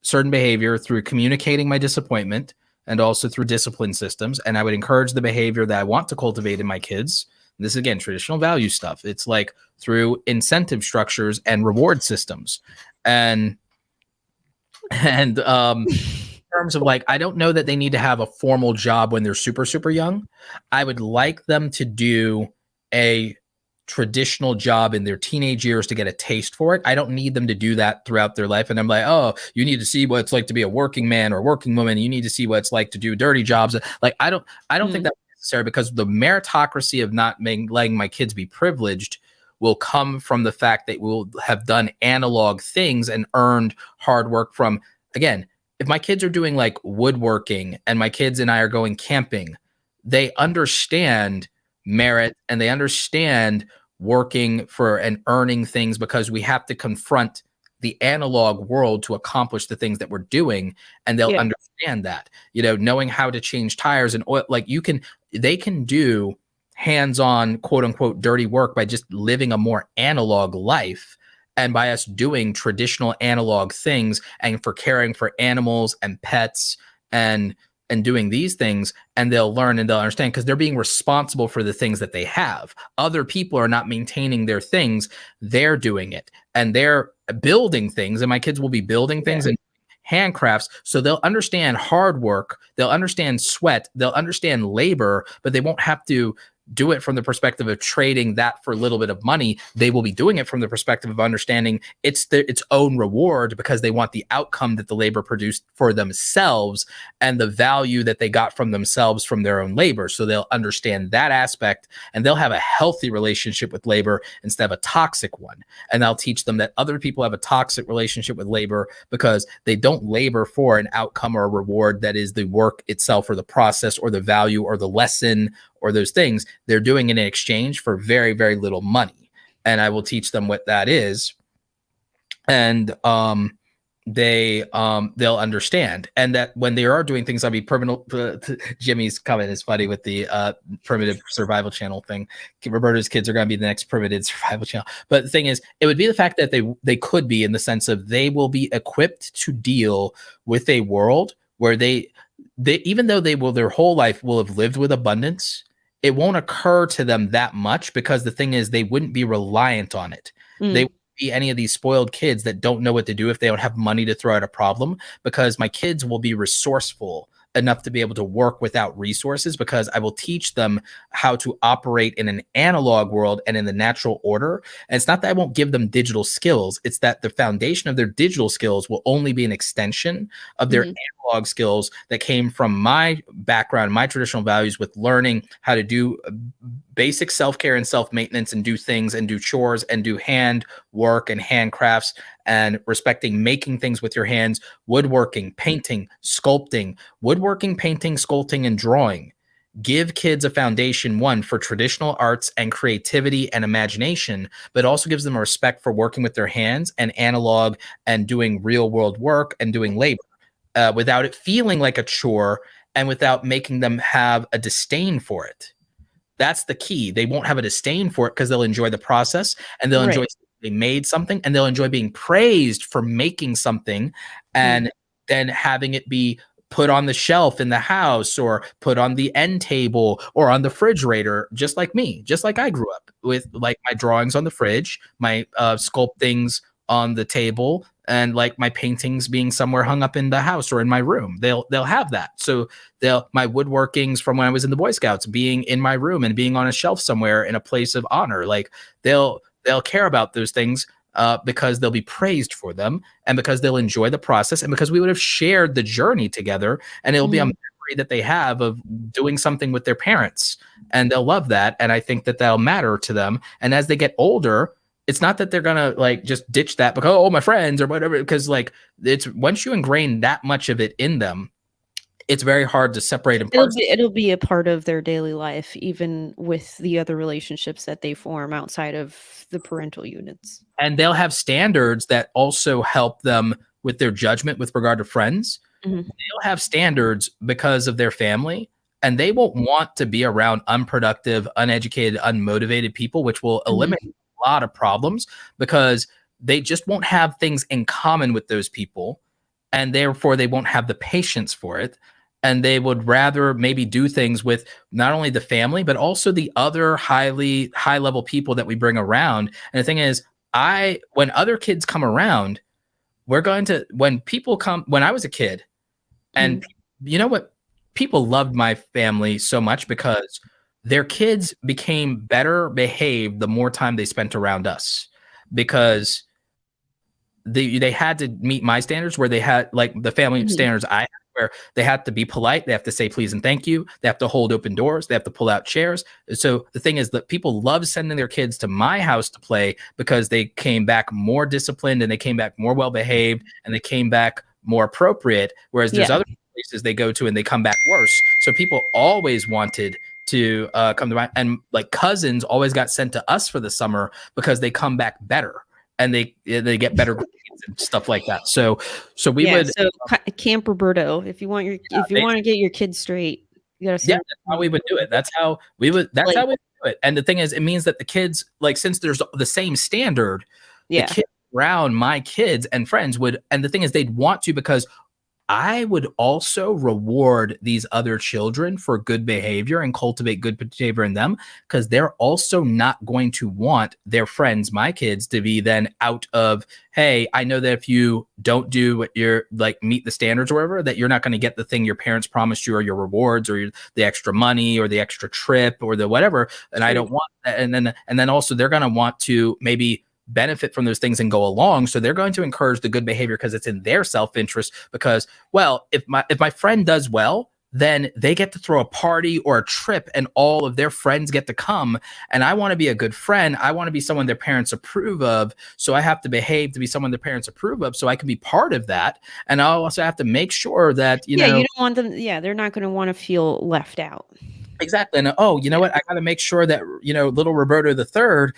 certain behavior through communicating my disappointment and also through discipline systems. And I would encourage the behavior that I want to cultivate in my kids. This is, again, traditional value stuff. It's like through incentive structures and reward systems. And in terms of like, I don't know that they need to have a formal job when they're super, super young. I would like them to do a traditional job in their teenage years to get a taste for it. I don't need them to do that throughout their life. And I'm like, oh, you need to see what it's like to be a working man or working woman. You need to see what it's like to do dirty jobs. Like, I don't think that's necessary, because the meritocracy of not letting my kids be privileged will come from the fact that we'll have done analog things and earned hard work from, again, if my kids are doing like woodworking and my kids and I are going camping, they understand merit and they understand working for and earning things, because we have to confront the analog world to accomplish the things that we're doing, and they'll understand that, knowing how to change tires and oil, like they can do hands-on, quote unquote, dirty work by just living a more analog life. And by us doing traditional analog things and for caring for animals and pets and doing these things, and they'll learn and they'll understand, because they're being responsible for the things that they have. Other people are not maintaining their things. They're doing it, and they're building things, and my kids will be building things and handcrafts. So they'll understand hard work. They'll understand sweat. They'll understand labor, but they won't have to do it from the perspective of trading that for a little bit of money. They will be doing it from the perspective of understanding its own reward, because they want the outcome that the labor produced for themselves and the value that they got from themselves from their own labor. So they'll understand that aspect, and they'll have a healthy relationship with labor instead of a toxic one. And I'll teach them that other people have a toxic relationship with labor because they don't labor for an outcome or a reward that is the work itself or the process or the value or the lesson or those things. They're doing it in exchange for very, very little money. And I will teach them what that is. And they'll understand. And that when they are doing things, I'll be permanent. Jimmy's comment is funny with the primitive survival channel thing. Roberto's kids are going to be the next primitive survival channel. But the thing is, it would be the fact that they could be, in the sense of they will be equipped to deal with a world where they even though they will their whole life will have lived with abundance, it won't occur to them that much, because the thing is, they wouldn't be reliant on it. They wouldn't be any of these spoiled kids that don't know what to do if they don't have money to throw at a problem, because my kids will be resourceful enough to be able to work without resources, because I will teach them how to operate in an analog world and in the natural order. And it's not that I won't give them digital skills. It's that the foundation of their digital skills will only be an extension of their analog skills that came from my background, my traditional values, with learning how to do basic self-care and self-maintenance and do things and do chores and do hand work and handcrafts and respecting making things with your hands, woodworking, painting, sculpting, woodworking, painting, sculpting, and drawing. Give kids a foundation, one, for traditional arts and creativity and imagination, but also gives them a respect for working with their hands and analog and doing real world work and doing labor without it feeling like a chore and without making them have a disdain for it. That's the key. They won't have a disdain for it because they'll enjoy the process, and they'll enjoy they made something, and they'll enjoy being praised for making something, and then having it be put on the shelf in the house or put on the end table or on the refrigerator, just like me, just like I grew up with, like my drawings on the fridge, my sculptings on the table, and like my paintings being somewhere hung up in the house or in my room. They'll have that. So my woodworkings from when I was in the Boy Scouts being in my room and being on a shelf somewhere in a place of honor. Like they'll care about those things because they'll be praised for them, and because they'll enjoy the process, and because we would have shared the journey together, and it'll be a memory that they have of doing something with their parents, and they'll love that. And I think that that'll matter to them. And as they get older, it's not that they're gonna like just ditch that because, oh, my friends or whatever, because like it's once you ingrain that much of it in them, it's very hard to separate and parse. It'll be a part of their daily life, even with the other relationships that they form outside of the parental units. And they'll have standards that also help them with their judgment with regard to friends. They'll have standards because of their family, and they won't want to be around unproductive, uneducated, unmotivated people, which will eliminate a lot of problems because they just won't have things in common with those people, and therefore they won't have the patience for it. And they would rather maybe do things with not only the family, but also the other high level people that we bring around. And the thing is, when other kids come around, when people come, when I was a kid, and you know what? People loved my family so much because their kids became better behaved the more time they spent around us, because they had to meet my standards, where they had like the family standards I had, where they have to be polite, they have to say please and thank you, they have to hold open doors, they have to pull out chairs. So the thing is that people love sending their kids to my house to play because they came back more disciplined, and they came back more well behaved, and they came back more appropriate, whereas there's other places they go to and they come back worse. So people always wanted to come to my, and like cousins always got sent to us for the summer because they come back better, and they get better grades and stuff like that. So we would Camp Roberto, if you want to get your kids straight, you gotta that's how we would do it. That's how we would do it. And the thing is, it means that the kids, like, since there's the same standard, the kids around my kids and friends would, and the thing is, they'd want to, because I would also reward these other children for good behavior and cultivate good behavior in them, because they're also not going to want their friends, my kids, to be then out of, hey, I know that if you don't do what you're like, meet the standards or whatever, that you're not going to get the thing your parents promised you, or your rewards, or the extra money, or the extra trip, or the whatever. And I don't want that. And then also they're going to want to maybe benefit from those things and go along. So they're going to encourage the good behavior because it's in their self-interest, because, well, if my friend does well, then they get to throw a party or a trip and all of their friends get to come. And I want to be a good friend. I want to be someone their parents approve of. So I have to behave to be someone their parents approve of so I can be part of that. And I also have to make sure that, you know, you don't want them. Yeah. They're not going to want to feel left out. Exactly. And you know what? I got to make sure that, little Roberto III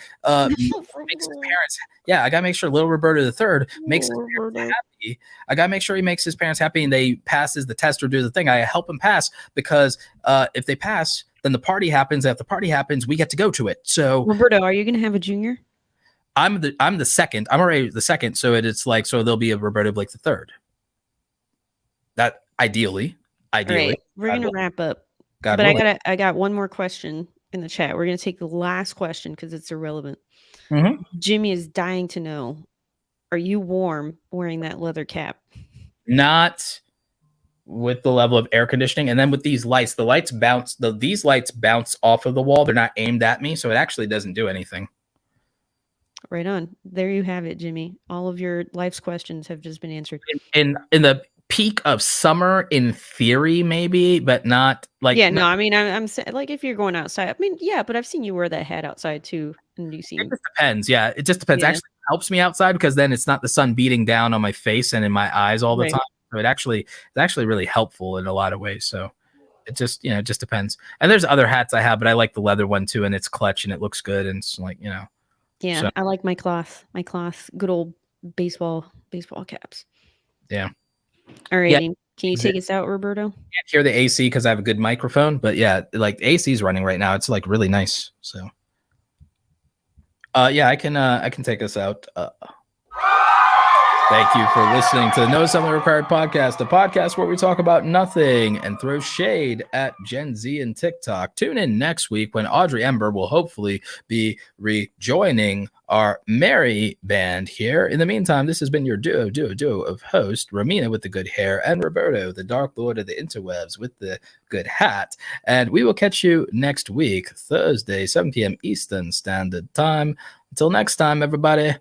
makes his parents. Yeah, I got to make sure little Roberto III makes his parents happy. I got to make sure he makes his parents happy, and they passes the test or do the thing. I help him pass, because if they pass, then the party happens. If the party happens, we get to go to it. So, Roberto, are you going to have a junior? I'm the second. I'm already the second. So it's like, so there'll be a Roberto Blake III. That ideally. Right, we're going to wrap up. God but willing. I got one more question in the chat. We're going to take the last question because it's irrelevant. Jimmy is dying to know, are you warm wearing that leather cap? Not with the level of air conditioning. And then with these lights, the lights bounce. These lights bounce off of the wall. They're not aimed at me, so it actually doesn't do anything. Right on. There you have it, Jimmy. All of your life's questions have just been answered. In the peak of summer, in theory, maybe, but not like. Yeah, no, I mean, I'm like, if you're going outside, I mean, yeah, but I've seen you wear that hat outside too, and you see. It just depends. Yeah, it just depends. Actually, it helps me outside because then it's not the sun beating down on my face and in my eyes all the time. So it's actually really helpful in a lot of ways. So it just, it just depends. And there's other hats I have, but I like the leather one too, and it's clutch and it looks good, and it's like, Yeah, so. I like my cloth, good old baseball caps. Yeah. All right. Yeah. Can you take us out, Roberto? I can't hear the AC because I have a good microphone, but yeah, like the AC is running right now. It's like really nice. So yeah, I can take us out. Thank you for listening to the No Assembly Required podcast, a podcast where we talk about nothing and throw shade at Gen Z and TikTok. Tune in next week when Audrey Ember will hopefully be rejoining our merry band here. In the meantime, this has been your duo of host, Romina with the good hair, and Roberto, the Dark Lord of the interwebs with the good hat. And we will catch you next week, Thursday, 7 p.m. Eastern Standard Time. Until next time, everybody.